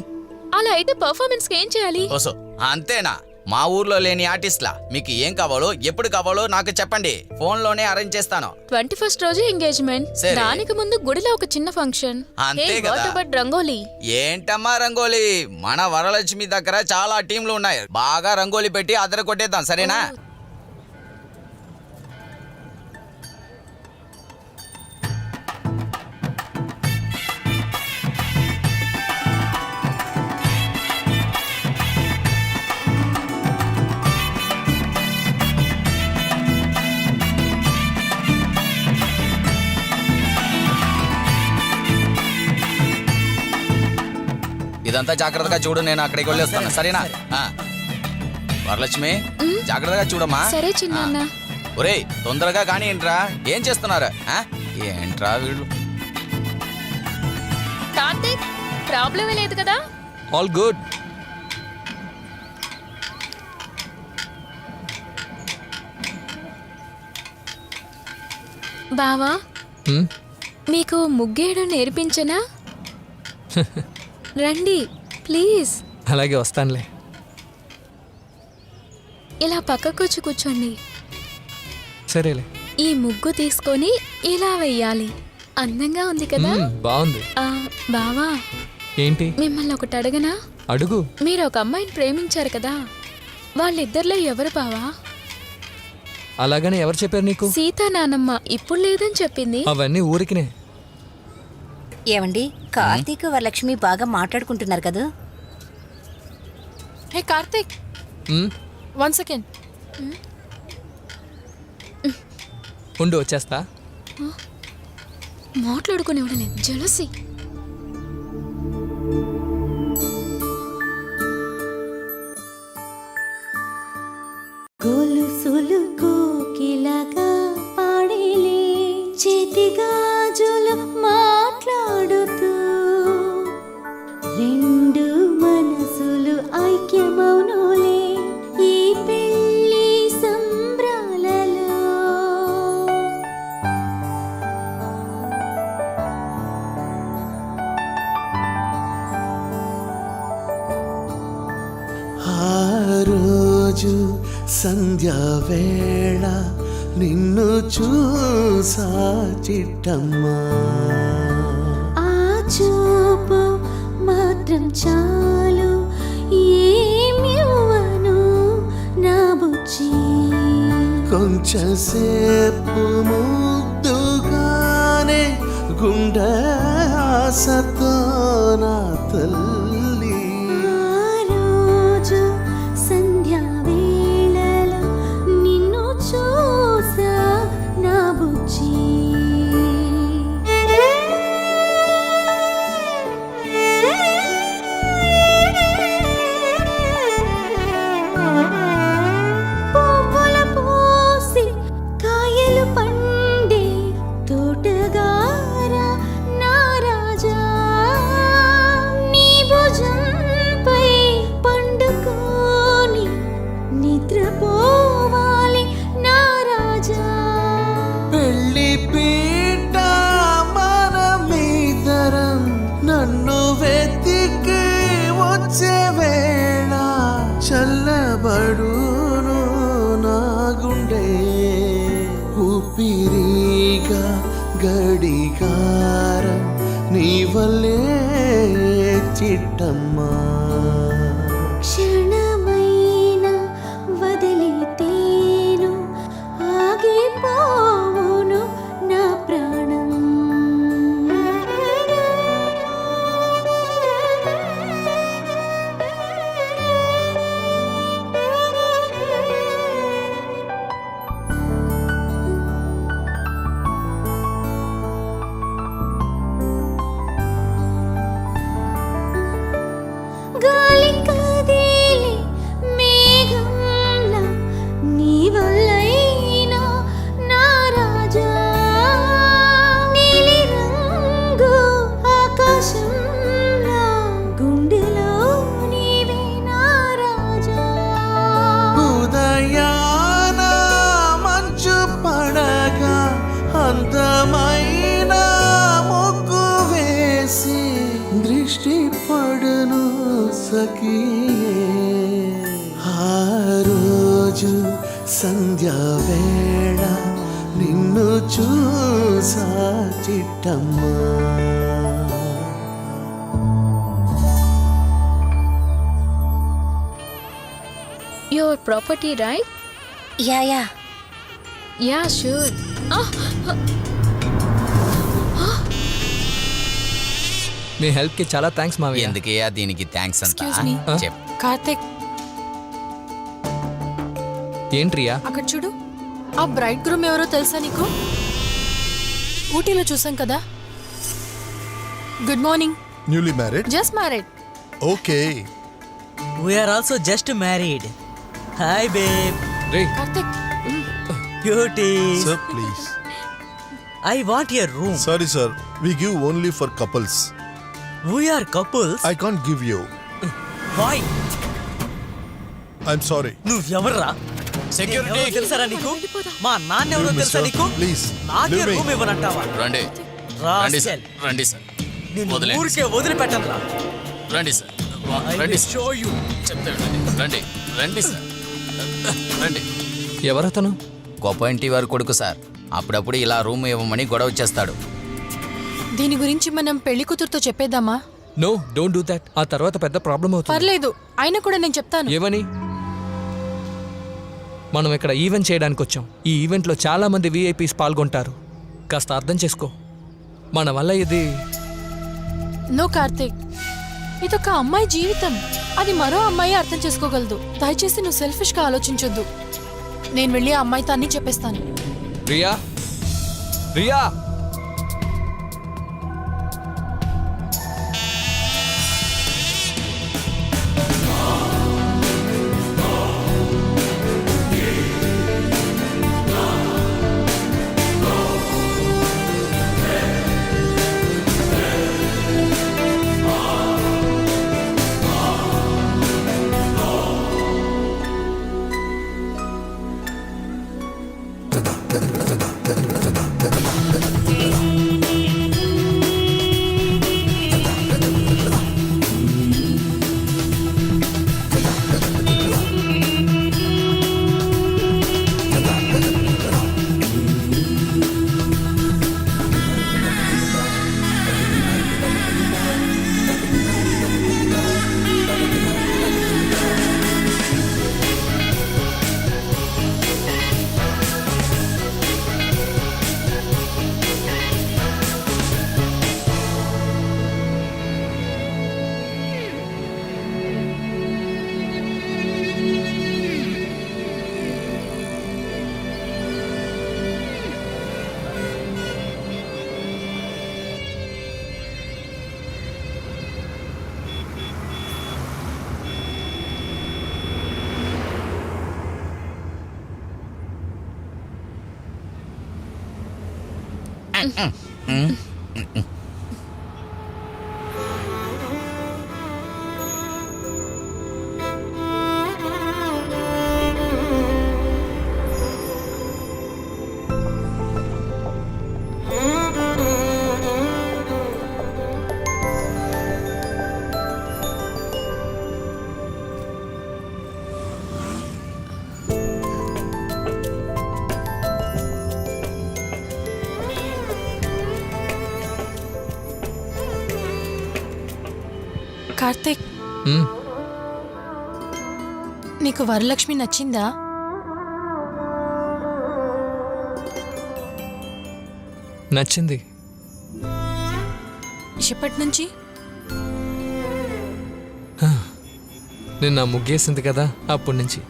అలా అయితే పర్ఫార్మెన్స్ ఏం చేయాలి? ఓసో, అంతేనా? మా ఊర్లో లేని ఆర్టిస్ట్లా. మీకు ఏం కావాలో, ఎప్పుడు కావాలో నాకు చెప్పండి, ఫోన్లోనే అరేంజ్ చేస్తాను. 21st రోజు ఎంగేజ్మెంట్, సరే. దానికి ముందు గుడిలో ఒక చిన్న ఫంక్షన్. అంతే కదా. రంగోలీ. ఏంటమ్మా రంగోలీ? మన వరలక్ష్మి దగ్గర చాలా టీంలు ఉన్నాయి. బాగా రంగోలీ పెట్టి అదర కొట్టేద్దాం, సరేనా? ఇదంతా జాగ్రత్తగా చూడు, నేను అక్కడికి వెళ్ళి వస్తాను, సరేనా? వరలక్ష్మి, జాగ్రత్తగా చూడమ్మా. సరే చిన్న. ఒరేయ్, తొందరగా కానీ ఏంట్రా? ఏం చేస్తున్నారు? ఏంట్రా వీళ్ళు? కార్తిక్, ప్రాబ్లం లేదు కదా? All good. బావా హ్మ్? మీకు ముగ్గేయడం నేర్పించనా? రండి ప్లీజ్. అలాగే వస్తానులే. ఇలా పక్కకొచ్చి కూర్చోండి. సరేలే. ఈ ముగ్గు తీసుకొని ఇలా వెయ్యాలి. అందంగా ఉంది కదా? బాగుంది. బావా ఏంటి? మిమ్మల్ని ఒకటి అడగనా? అడుగు. మీరు ఒక అమ్మాయిని ప్రేమించారు కదా, వాళ్ళిద్దరిలో ఎవరు బావా? అలాగని ఎవరు చెప్పారు నీకు? సీతా నానమ్మ ఇప్పుడు లేదని చెప్పింది. అవన్నీ ఊరికినే. ఏమండి, కార్తీక్ వరలక్ష్మి బాగా మాట్లాడుకుంటున్నారు కదా? హే కార్తీక్, హ్మ్? 1 సెకండ్. ఉండు వచ్చేస్తా. మాట్లాడుకునేవాడు లేదు, జలసి. గొలుసులు కోకిలగా పాడేలే, చేతి గాజులు మాట్లాడుతూ, రెండు మనసులు ఐక్యమౌనులే ఈ పెళ్లి సంబ్రాలలో. ఆ రోజు సంధ్యావేళ నిన్ను చూసా చిట్టమ్మా, ఆ చూపు మాత్రం చాలు ఏమివ్వను నా బుజ్జి. కొంచెం సేపు ముద్దుగానే గుండె ఆశతో నా తల్లి. ఆ రోజు సంధ్యా వేళలో నిన్ను చూసా నా బుజ్జి. పువ్వుల పూసి కాయలు పండే తోటగారా నా రాజా, నీ భుజంపై పండుకొని నిద్రపోవాలి నా రాజా. పెళ్లి పీట మనమిద్దరం నన్ను వెతికి వచ్చే వేళ చల్లబడును నా గుండె, ఊపిరిగా గడిగారం నీ వల్లే చిట్టమ్మా. క్షణమైన వదిలితేను ఆగిపోవును నా ప్రాణం. గాలి కదిలి మేఘంలా నీ వల్లైనా నా రాజా, నీలి రంగు ఆకాశంలా గుండెలో నీవే నా రాజా. ఉదయాన మంచు పడగా అందమైన ముగ్గు వేసి దృష్టి పడును సఖియే. ఆ రోజు సంధ్యా వేళ నిన్ను చూసా చిట్టమ్మా. Your property right? Yeah yeah. Yeah sure. మీ హెల్ప్ కి చాలా థ్యాంక్స్ మావయ్య. ఎందుకయ్యా దీనికి థ్యాంక్స్ అంతా? Excuse me. చెప్పు. కార్తీక్, ఏంట్రియా? అక్కడ చూడు. ఆ బ్రైడ్ గ్రూమ్ ఎవరో తెలుసా నీకు? ఊటీలో చూసాం కదా. Good morning. Newly married? Just married. Okay. We are also just married. Hi babe. రే Karthik, beauty. Sir please. I want your room. Sorry sir, we give only for couples. We are couples. I can't give you. Bye, I'm sorry. నువ్వెవర్రా? Security తెలుసారా నీకు? మా నాన్న ఎవరో తెలుసా నీకు? Please నాకే రూమ్ ఇవ్వనంటావా? రండి రాస్కెల్. రండి సార్ నిన్ను వదిలేండి ఊరికే వదిలిపెట్టను రా. రండి సార్ I రండి will సార్. show you. చెప్తాడు రండి రండి సార్ రండి. ఎవరతను? గొప్ప ఇంటి వారి కొడుకు సార్. అప్పుడప్పుడు ఇలా రూమ్ ఇవ్వమని గొడవ చేస్తాడు. దీని గురించి మనం పెళ్లి కూతురుతో చెప్పేద్దామా? No, don't do that. ఆ తర్వాత పెద్ద ప్రాబ్లం అవుతుంది. పర్లేదు, అయినా కూడా నేను చెప్తాను. ఏమని? మనం ఇక్కడ ఈవెంట్ చేయడానికి వచ్చాం. ఈ ఈవెంట్లో చాలా మంది విఐపీస్ పాల్గొంటారు. కాస్త అర్థం చేసుకో. మన వల్ల ఇది నో కార్తీక్, ఇదొక అమ్మాయి జీవితం. అది మరో అమ్మాయి అర్థం చేసుకోగలదు. దయచేసి నువ్వు సెల్ఫిష్గా ఆలోచించొద్దు. నేను వెళ్ళి ఆ అమ్మాయితో అన్నీ చెప్పేస్తాను. రియా, రియా, కార్తీక్, మ్, నీకు వరలక్ష్మి నచ్చిందా? నచ్చింది. ఎప్పటి నుంచి? నిన్న ముగ్గేసింది కదా, అప్పటి నుంచి.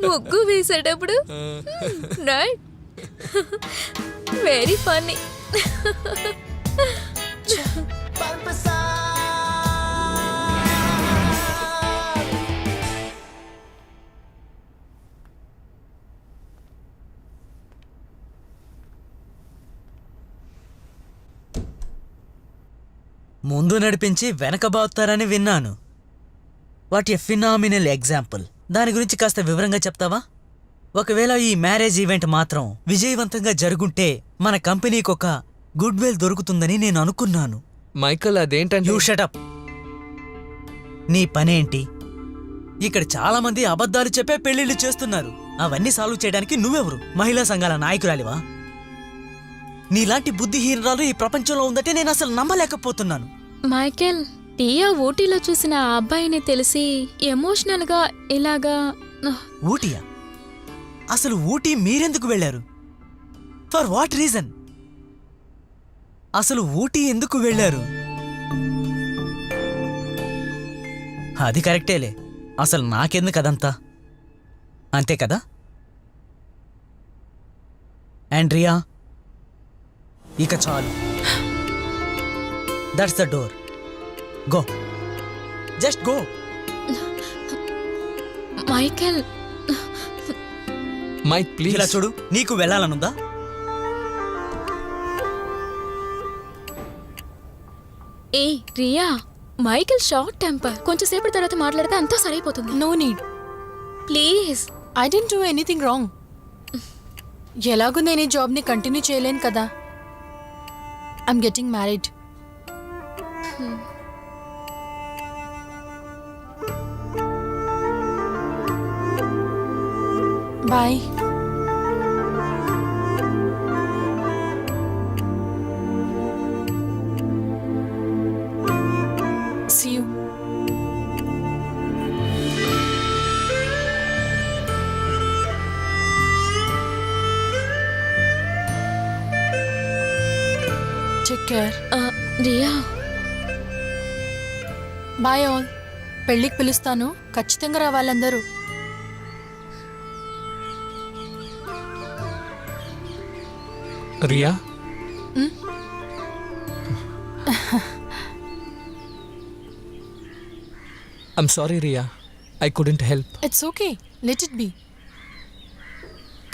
ముగ్గు వేసేటప్పుడు రైట్, వెరీ ఫన్నీ. ముందు నడిపించి వెనకబావుతారని విన్నాను. What a phenomenal example. దాని గురించి కాస్త వివరంగా చెప్తావా? ఒకవేళ ఈ మ్యారేజ్ ఈవెంట్ మాత్రం విజయవంతంగా జరుగుంటే మన కంపెనీకి ఒక గుడ్ విల్ దొరుకుతుందని నేను అనుకున్నాను. మైకల్, అదేంటంటే యూ షటప్. నీ పనేంటి? ఇక్కడ చాలా మంది అబద్ధాలు చెప్పే పెళ్లిళ్ళు చేస్తున్నారు. అవన్నీ సాల్వ్ చేయడానికి నువ్వెవరు? మహిళా సంఘాల నాయకురాలివా? నీలాంటి బుద్ధిహీనరాలు ఈ ప్రపంచంలో ఉందంటే నేను అసలు నమ్మలేకపోతున్నాను. మైకేల్, టియా ఊటీలో చూసిన ఆ అబ్బాయిని తెలిసి ఎమోషనల్ గా ఇలాగా ఊటీయా? అసలు ఊటీ మీరెందుకు వెళ్ళారు? For what reason? అసలు ఊటీ ఎందుకు వెళ్ళారు? అది కరెక్టేలే. అసలు నాకెందుకు అదంతా? అంతే కదా? ఆండ్రియా, ఇక చాలు. That's the door. Go, just go. Michael, Mike please. ఇలా చూడు, నీకు వెళ్ళాలనుందా? ఏ రియా, మైకేల్ షార్ట్ టెంపర్. కొంచెం సేపటి తర్వాత మాట్లాడితే అంతా సరైపోతుంది. No need. Please. I didn't do anything wrong. ఎలాగూ నేను ఈ జాబ్ని కంటిన్యూ చేయలేను కదా. I'm getting married. Bye. See you. Take care. Ria, bye all. పెళ్ళికి పిలుస్తాను, ఖచ్చితంగా రావాలందరూ. Ria, I'm sorry Ria, I couldn't help. It's okay, let it be.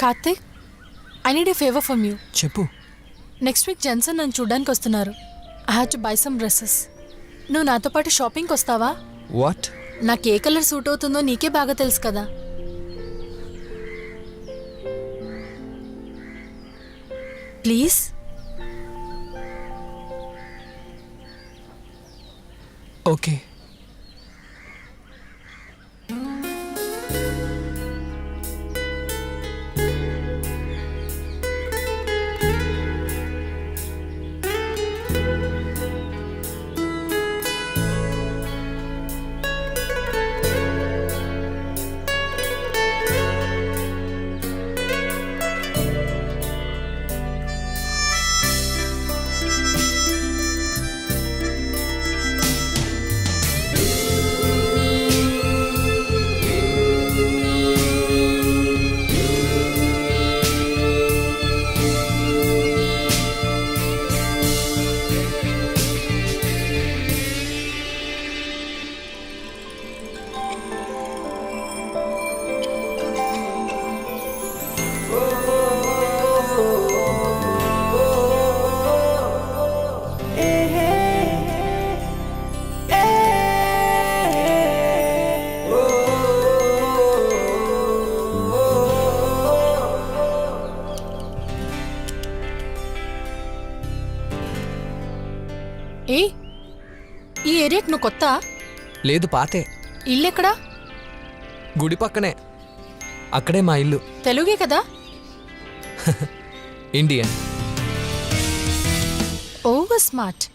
Karthik, I need a favour from you. చెప్పు. నెక్స్ట్ వీక్ జెన్సన్ నన్ను చూడ్డానికి వస్తున్నారు. I have to buy some dresses. నువ్వు నాతో పాటు షాపింగ్కి వస్తావా? వాట్? నాకు ఏ కలర్ సూట్ అవుతుందో నీకే బాగా తెలుసు కదా. ప్లీజ్. ఓకే. ఏ, ఈ ఏరియాకి నువ్వు కొత్త? లేదు, పాతే. ఇల్లెక్కడా? గుడి పక్కనే. అక్కడే మా ఇల్లు. తెలుగే కదా? ఇండియన్. Over smart.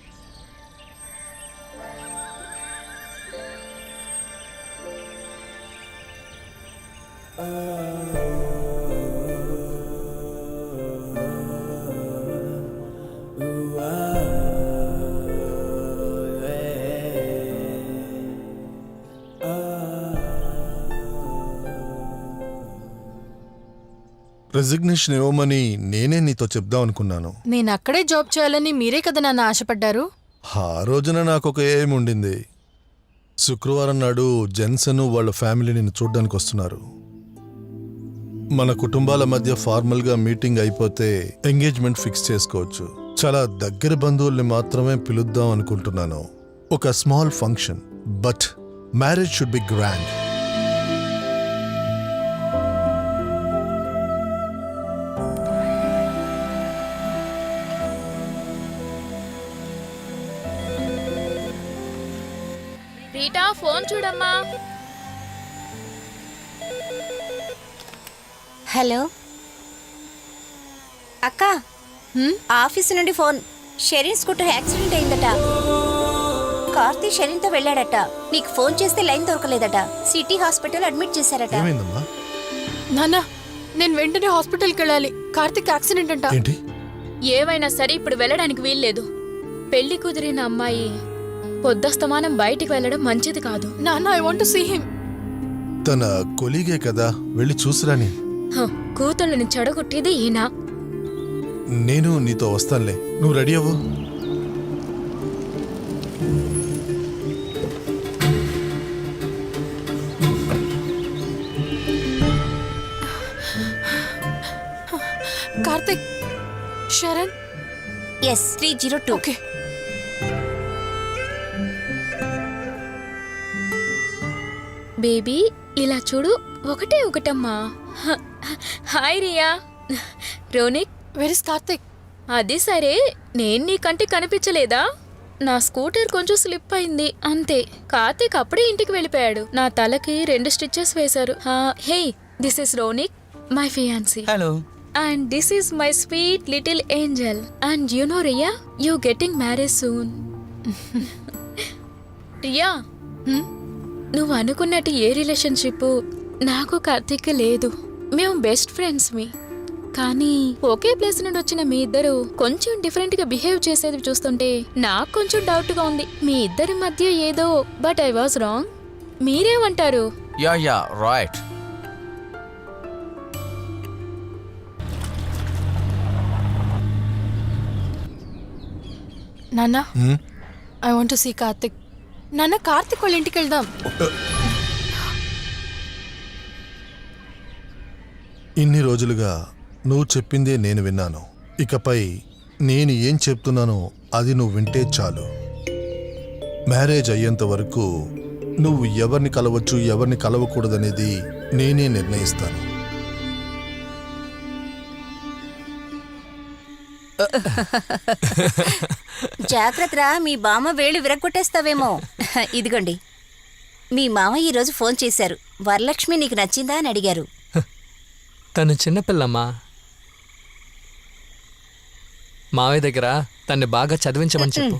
రెసిగ్నేషన్ ఇవ్వమని నేనే నీతో చెప్దాం అనుకున్నాను. నేను అక్కడే జాబ్ చేయాలని మీరే కదా నన్ను ఆశపడ్డారు. ఆ రోజున నాకు ఒక ఎయిమ్ ఉండింది. శుక్రవారం నాడు జెన్సన్ వాళ్ళ ఫ్యామిలీ నిన్ను చూడ్డానికి వస్తున్నారు. మన కుటుంబాల మధ్య ఫార్మల్గా మీటింగ్ అయిపోతే ఎంగేజ్మెంట్ ఫిక్స్ చేసుకోవచ్చు. చాలా దగ్గర బంధువుల్ని మాత్రమే పిలుద్దాం అనుకుంటున్నాను. ఒక small function, but marriage should be grand. Rita, phone చూడమ్మా. హలో అక్క, ఆఫీస్ నుండి ఫోన్. షెరీన్ స్కూటర్ యాక్సిడెంట్ అయిందట. కార్తీ షెరీన్తో వెళ్ళాడట. నీకు ఫోన్ చేస్తే లైన్ దొరకలేదట. సిటీ హాస్పిటల్ అడ్మిట్ చేశారట. ఏమైందమ్మా? నాన్న, నేను వెంటనే హాస్పిటల్కి వెళ్ళాలి. కార్తిక్ యాక్సిడెంట్ అంట. ఏంటి? ఏవైనా సరే ఇప్పుడు వెళ్ళడానికి వీల్లేదు. పెళ్లి కుదిరిన అమ్మాయి పొద్దస్తమానం బయటికి వెళ్ళడం మంచిది కాదు. నాన్న, I want to see him. తన కొలీగే కదా, వెళ్ళి చూసిరాని. కూతుళ్ళని చెడగొట్టేది ఈయన. నేను నీతో వస్తానులే, నువ్వు రెడీ అవ్వు. Karthik, Sharan. Yes 302. Okay. Baby ఇలా చూడు, ఒకటే ఒకటమ్మా. Hi Ria. Ronik, where is Karthik? అది సరే, నేను నీ కంటికి కనిపించలేదా? నా స్కూటర్ కొంచెం స్లిప్ అయింది అంతే. కార్తీక్ అప్పుడే ఇంటికి వెళ్ళిపోయాడు. నా తలకి 2 స్టిచెస్ వేశారు. Hey, this is Ronik, my fiance. Hello. And this is my sweet little angel. And you know Ria, you getting marriage soon. Ria, నువ్వు అనుకున్నట్టు ఏ రిలేషన్షిప్ నాకు కార్తీక్ లేదు. మేము బెస్ట్ ఫ్రెండ్స్మి. కానీ ఒకే ప్లేస్ నుండి వచ్చిన మీ ఇద్దరు కొంచెం డిఫరెంట్ గా బిహేవ్ చేసేది చూస్తుంటే నాకు కొంచెం డౌట్ గా ఉంది. మీ ఇద్దరి మధ్య ఏదో, బట్ ఐ వాజ్ రాంగ్. మీరేమంటారు? Yeah right. నాన్న, I want to see Karthik. నాన్న, కార్తిక్ వాళ్ళ ఇంటికి వెళ్దాం. ఇన్ని రోజులుగా నువ్వు చెప్పిందే నేను విన్నాను. ఇకపై నేను ఏం చెప్తున్నానో అది నువ్వు వింటే చాలు. మ్యారేజ్ అయ్యేంత వరకు నువ్వు ఎవరిని కలవచ్చు, ఎవరిని కలవకూడదనేది నేనే నిర్ణయిస్తాను. జాగ్రత్తరా, మీ బామ్మ వేళ్ళు విరగొట్టేస్తావేమో. ఇదిగోండి, మీ మామ ఈరోజు ఫోన్ చేశారు. వరలక్ష్మి నీకు నచ్చిందా అని అడిగారు. తను చిన్నపిల్లమ్మా. మావయ్య దగ్గర తన్ని బాగా చదివించమని చెప్పు.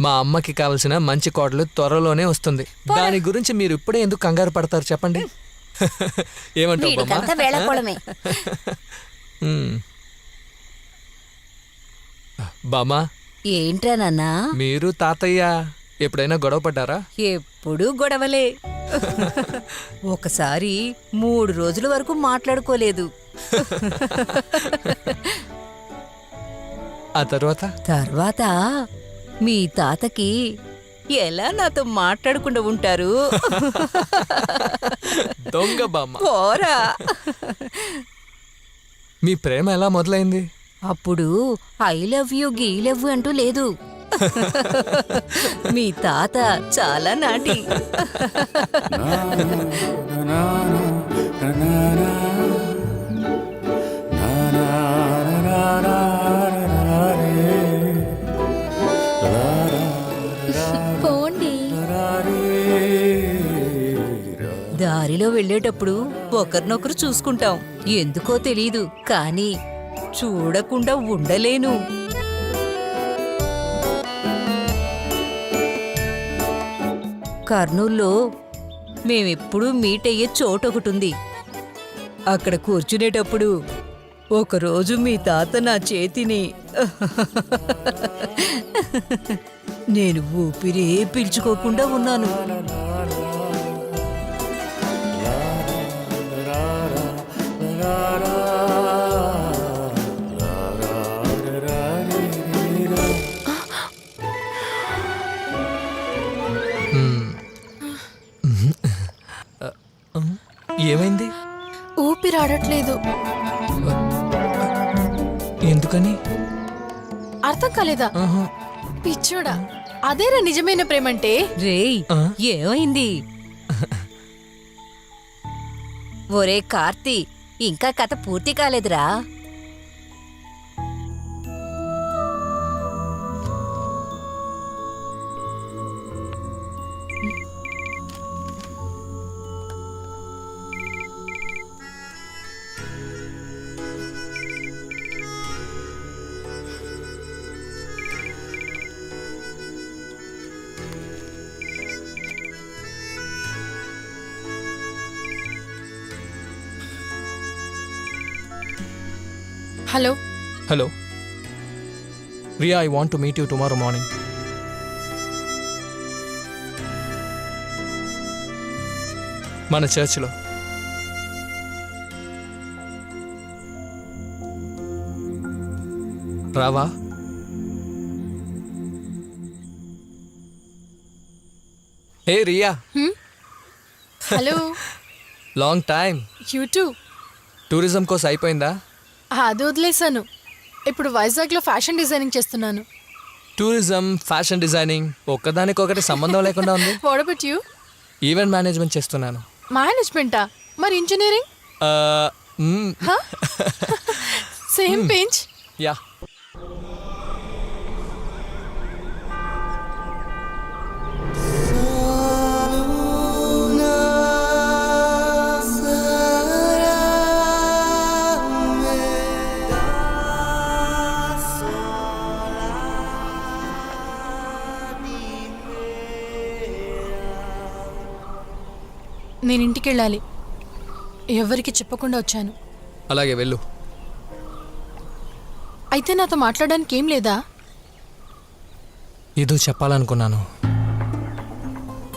మా అమ్మకి కావలసిన మంచి కోడలు త్వరలోనే వస్తుంది. దాని గురించి మీరు ఇప్పుడే ఎందుకు కంగారు పడతారు చెప్పండి? ఏమంటావు వీడికంతా వేళకోళమే. బామ్మా, ఏంట్రా నాన్నా? మీరు తాతయ్య ఎప్పుడైనా గొడవ పడ్డారా? ఎప్పుడూ గొడవలే. ఒకసారి 3 రోజుల వరకు మాట్లాడుకోలేదు. ఆ తర్వాత మీ తాతకి ఎలా నాతో మాట్లాడకుండా ఉంటారు? దొంగ బామ్మ. పోరా. మీ ప్రేమ ఎలా మొదలైంది? అప్పుడు I love you, ghee love you అంటూ లేదు. మీ తాత చాలా నాటి. పోండి. దారిలో వెళ్ళేటప్పుడు ఒకరినొకరు చూసుకుంటాం. ఎందుకో తెలీదు, కానీ చూడకుండా ఉండలేను. కర్నూల్లో మేమెప్పుడూ మీట్ అయ్యే చోటు ఒకటుంది. అక్కడ కూర్చునేటప్పుడు ఒకరోజు మీ తాత నా చేతిని నేను ఊపిరే పీల్చుకోకుండా ఉన్నాను. ఏమైంది? ఊపిరాడట్లేదు. ఎందుకని? అర్థం కాలేదా? పిచ్చోడా, అదేరా నిజమైన ప్రేమంటే. రేయ్, ఏమైంది? ఒరే కార్తీ, ఇంకా కథ పూర్తి కాలేదురా. Hello. Hello Ria, I want to meet you tomorrow morning. మన చర్చ్లో. రావా? ఏ Ria. Hello. Long time. You too. Tourism course అయిపోయిందా? అది వదిలేశాను. ఇప్పుడు వైజాగ్లో ఫ్యాషన్ డిజైనింగ్ చేస్తున్నాను. టూరిజం, ఫ్యాషన్ డిజైనింగ్ ఒక్కదానికొకటి సంబంధం లేకుండా ఉంది. What about you? Event management చేస్తున్నాను. మేనేజ్మెంటా? మరి ఇంజనీరింగ్? సేమ్ పెంచ్. యా. నేను ఇంటికి వెళ్ళాలి. ఎవరికి చెప్పకుండా వచ్చాను. అలాగే వెళ్ళు. అయితే నాతో మాట్లాడడానికి ఏం లేదా? ఏదో చెప్పాలనుకున్నాను.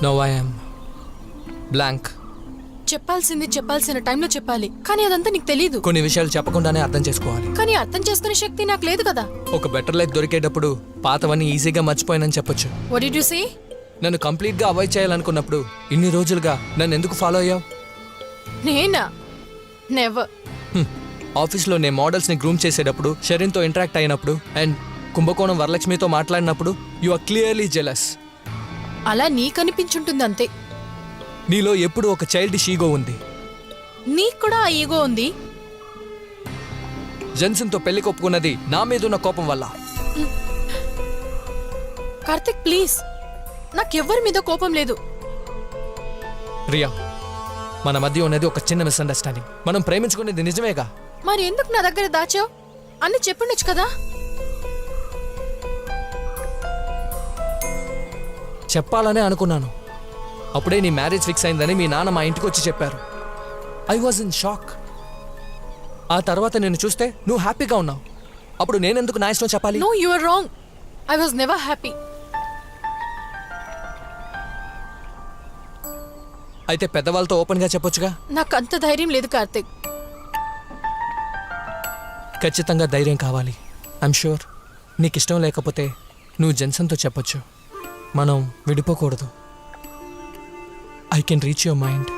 No I am blank. చెప్పాల్సిన టైంలో చెప్పాలి, కానీ అదంతా నీకు తెలీదు. కొన్ని విషయాలు చెప్పకుండానే అర్థం చేసుకోవాలి. కానీ అర్థం చేసుకునే శక్తి నాకు లేదు కదా. ఒక బెటర్ లైఫ్ దొరికేటప్పుడు పాతవన్నీ ఈజీగా మర్చిపోయానని చెప్పొచ్చు. What did you say? నన్ను కంప్లీట్గా అవాయిడ్ చేయాలనుకున్నప్పుడు ఇన్ని రోజులుగా నన్ను ఎందుకు ఫాలో అయ్యావు? నేనా? నెవర్. ఆఫీస్లో నేను మోడల్స్ని గ్రూమ్ చేసేటప్పుడు, షరీన్తో ఇంటరాక్ట్ అయినప్పుడు అండ్ కుంభకోణం వరలక్ష్మితో మాట్లాడినప్పుడు యు ఆర్ క్లియర్లీ జెలస్. అలా నీకనిపించుంటుంది అంతే. నీలో ఎప్పుడు ఒక చైల్డిష్ ఈగో ఉంది. నీకు కూడా ఆ ఈగో ఉంది. జెన్సన్తో పెళ్లి కొప్పుకున్నది నా మీద ఉన్న కోపం వల్ల. కార్తిక్ ప్లీజ్, నాకెవ్వరి మీద కోపం లేదు. రియా, మన మధ్య ఉన్నది ఒక చిన్న మిస్అండర్స్టాండింగ్. మనం ప్రేమించుకునేది నిజమేగా. మరి ఎందుకు నా దగ్గర దాచావు? అన్ని చెప్పుండొచ్చు కదా. చెప్పాలనే అనుకున్నాను. అప్పుడే నీ మ్యారేజ్ ఫిక్స్ అయిందని మీ నాన్న మా ఇంటికి వచ్చి చెప్పారు. I was in shock. ఆ తర్వాత నేను చూస్తే నువ్వు హ్యాపీగా ఉన్నావు. అప్పుడు నేనెందుకు నా ఇష్టం చెప్పాలి? No, you are wrong. I was never happy. అయితే పెద్దవాళ్ళతో ఓపెన్గా చెప్పొచ్చుగా. నాకు అంత ధైర్యం లేదు కార్తిక్. ఖచ్చితంగా ధైర్యం కావాలి. ఐఎమ్ షూర్ నీకు ఇష్టం లేకపోతే నువ్వు జెన్సన్తో చెప్పొచ్చు. మనం విడిపోకూడదు. I can reach your mind.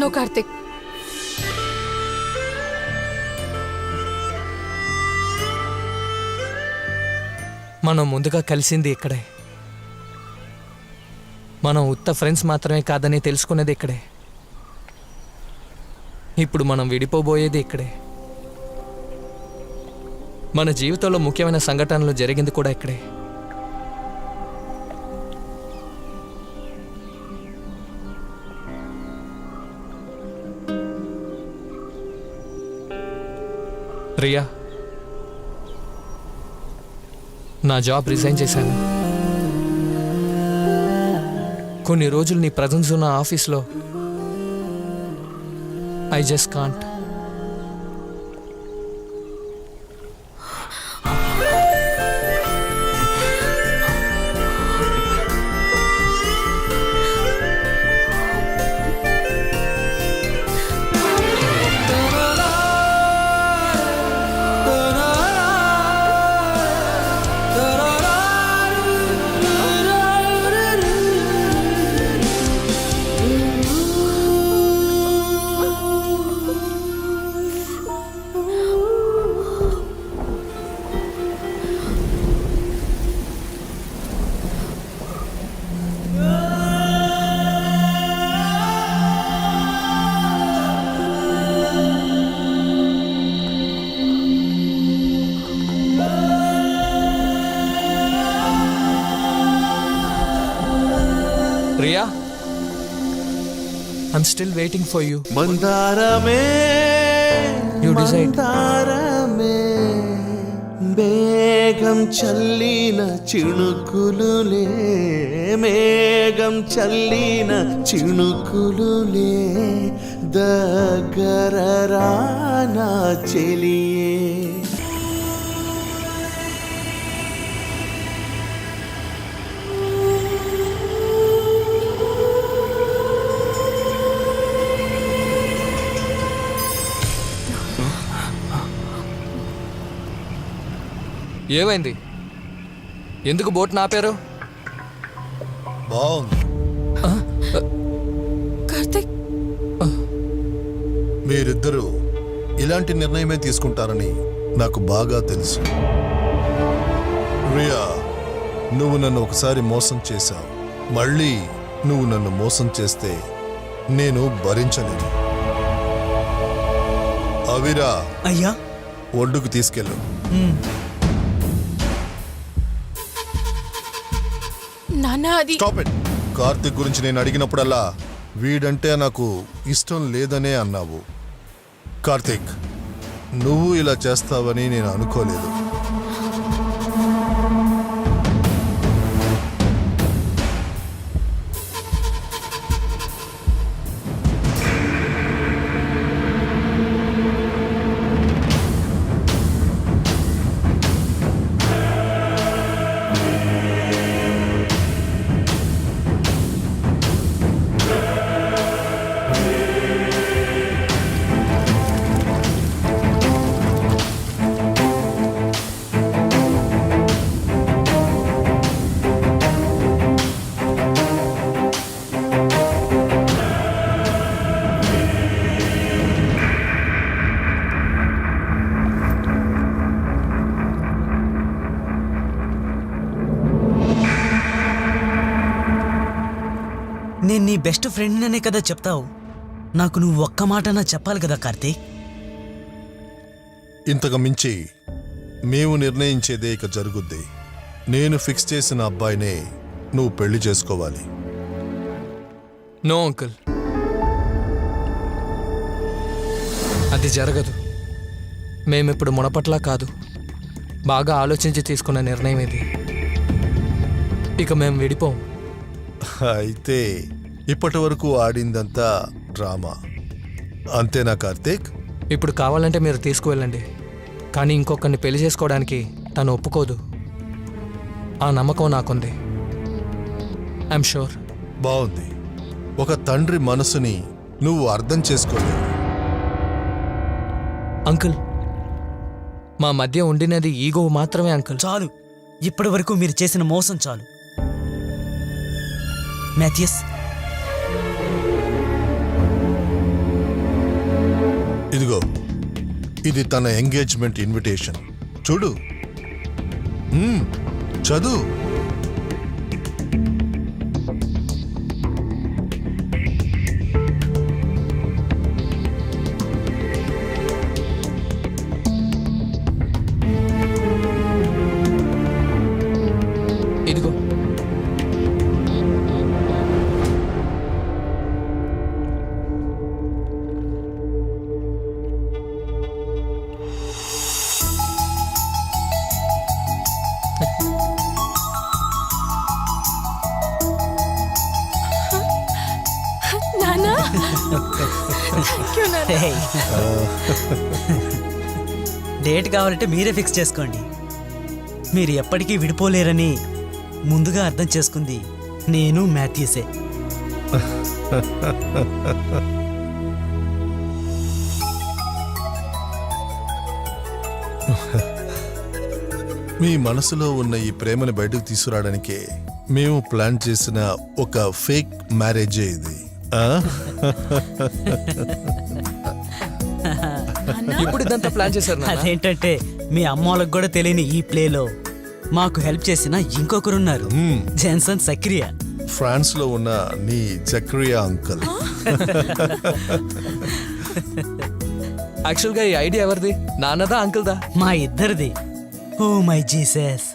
No Karthik. మనం ముందుగా కలిసింది ఇక్కడే. మనం ఉత్త ఫ్రెండ్స్ మాత్రమే కాదని తెలుసుకునేది ఇక్కడే. ఇప్పుడు మనం విడిపోబోయేది ఇక్కడే. మన జీవితంలో ముఖ్యమైన సంఘటనలు జరిగింది కూడా ఇక్కడే. రియా, నా జాబ్ రిజైన్ చేశాను. కొన్ని రోజులు నీ ప్రజెన్స్ ఉన్న ఆఫీస్లో I just can't. Riya, I'm still waiting for you. మందారమే You decide. మందారమే మేఘం చల్లిన చినుకులులే మేఘం చల్లిన చినుకులులే దగ్గర రానా చెలియే. ఏమైంది? ఎందుకు బోట్ నాపారు? బాగుంది. కార్తిక్, మీరిద్దరూ ఇలాంటి నిర్ణయమే తీసుకుంటారని నాకు బాగా తెలుసు. రియా, నువ్వు నన్ను ఒకసారి మోసం చేశావు, మళ్ళీ నువ్వు నన్ను మోసం చేస్తే నేను భరించలేను. అవిరా, అయ్యా. ఒడ్డుకు తీసుకెళ్ళు. నాన్న అది స్టాప్ ఇట్. కార్తిక్ గురించి నేను అడిగినప్పుడల్లా వీడంటే నాకు ఇష్టం లేదనే అన్నావు. కార్తిక్, నువ్వు ఇలా చేస్తావని నేను అనుకోలేదు. నేను నీ బెస్ట్ ఫ్రెండ్ అనే కదా చెప్తావు. నాకు నువ్వు ఒక్క మాటనా చెప్పాలి కదా కార్తీక్. ఇంతకు మించి మేము నిర్ణయించేదే ఇక జరుగుద్ది. నేను ఫిక్స్ చేసిన అబ్బాయినే నువ్వు పెళ్లి చేసుకోవాలి. నో అంకుల్, అది జరగదు. మేమిప్పుడు మునపట్లా కాదు. బాగా ఆలోచించి తీసుకున్న నిర్ణయం ఇది. ఇక మేము విడిపోం. అయితే ఇప్పటి వరకు ఆడిందంతా డ్రామా అంతేనా కార్తీక్? ఇప్పుడు కావాలంటే మీరు తీసుకువెళ్ళండి, కానీ ఇంకొకరిని పెళ్లి చేసుకోవడానికి తను ఒప్పుకోదు. ఆ నమ్మకం నాకుంది. I'm sure. బాగుంది. ఒక తండ్రి మనసుని నువ్వు అర్థం చేసుకోలేవు. అంకుల్, మా మధ్య ఉండినది ఈగో మాత్రమే అంకుల్. చాలు, ఇప్పటి వరకు మీరు చేసిన మోసం చాలు. మ్యాథ్యూస్, ఇదిగో, ఇది తన ఎంగేజ్మెంట్ ఇన్విటేషన్. చూడు, చదువు. ఇదిగో, నాన్న థ్యాంక్ యూ నాన్న. డేట్ కావాలంటే మీరే ఫిక్స్ చేసుకోండి. మీరు ఎప్పటికీ విడిపోలేరని ముందుగా అర్థం చేసుకుంది నేను మాథ్యూసే. మీ మనసులో ఉన్న ఈ ప్రేమను బయటకు తీసుకురావడానికే మేము ప్లాన్ చేసిన ఒక ఫేక్ మ్యారేజే ఇది. ఆ? ఇప్పుడు ఇదంతా ప్లాన్ చేశారు నాన్న. అదేంటంటే మీ అమ్మ వాళ్ళకి కూడా తెలియని ఈ ప్లేలో మాకు హెల్ప్ చేసిన ఇంకొకరున్నారు. జెన్సన్ సక్రియా. ఫ్రాన్స్ లో ఉన్న నీ జక్రియా అంకుల్. యాక్చువల్గా ఈ ఐడియా ఎవరిది? నాన్నదా అంకుల్దా? మా ఇద్దరిది. Oh my Jesus.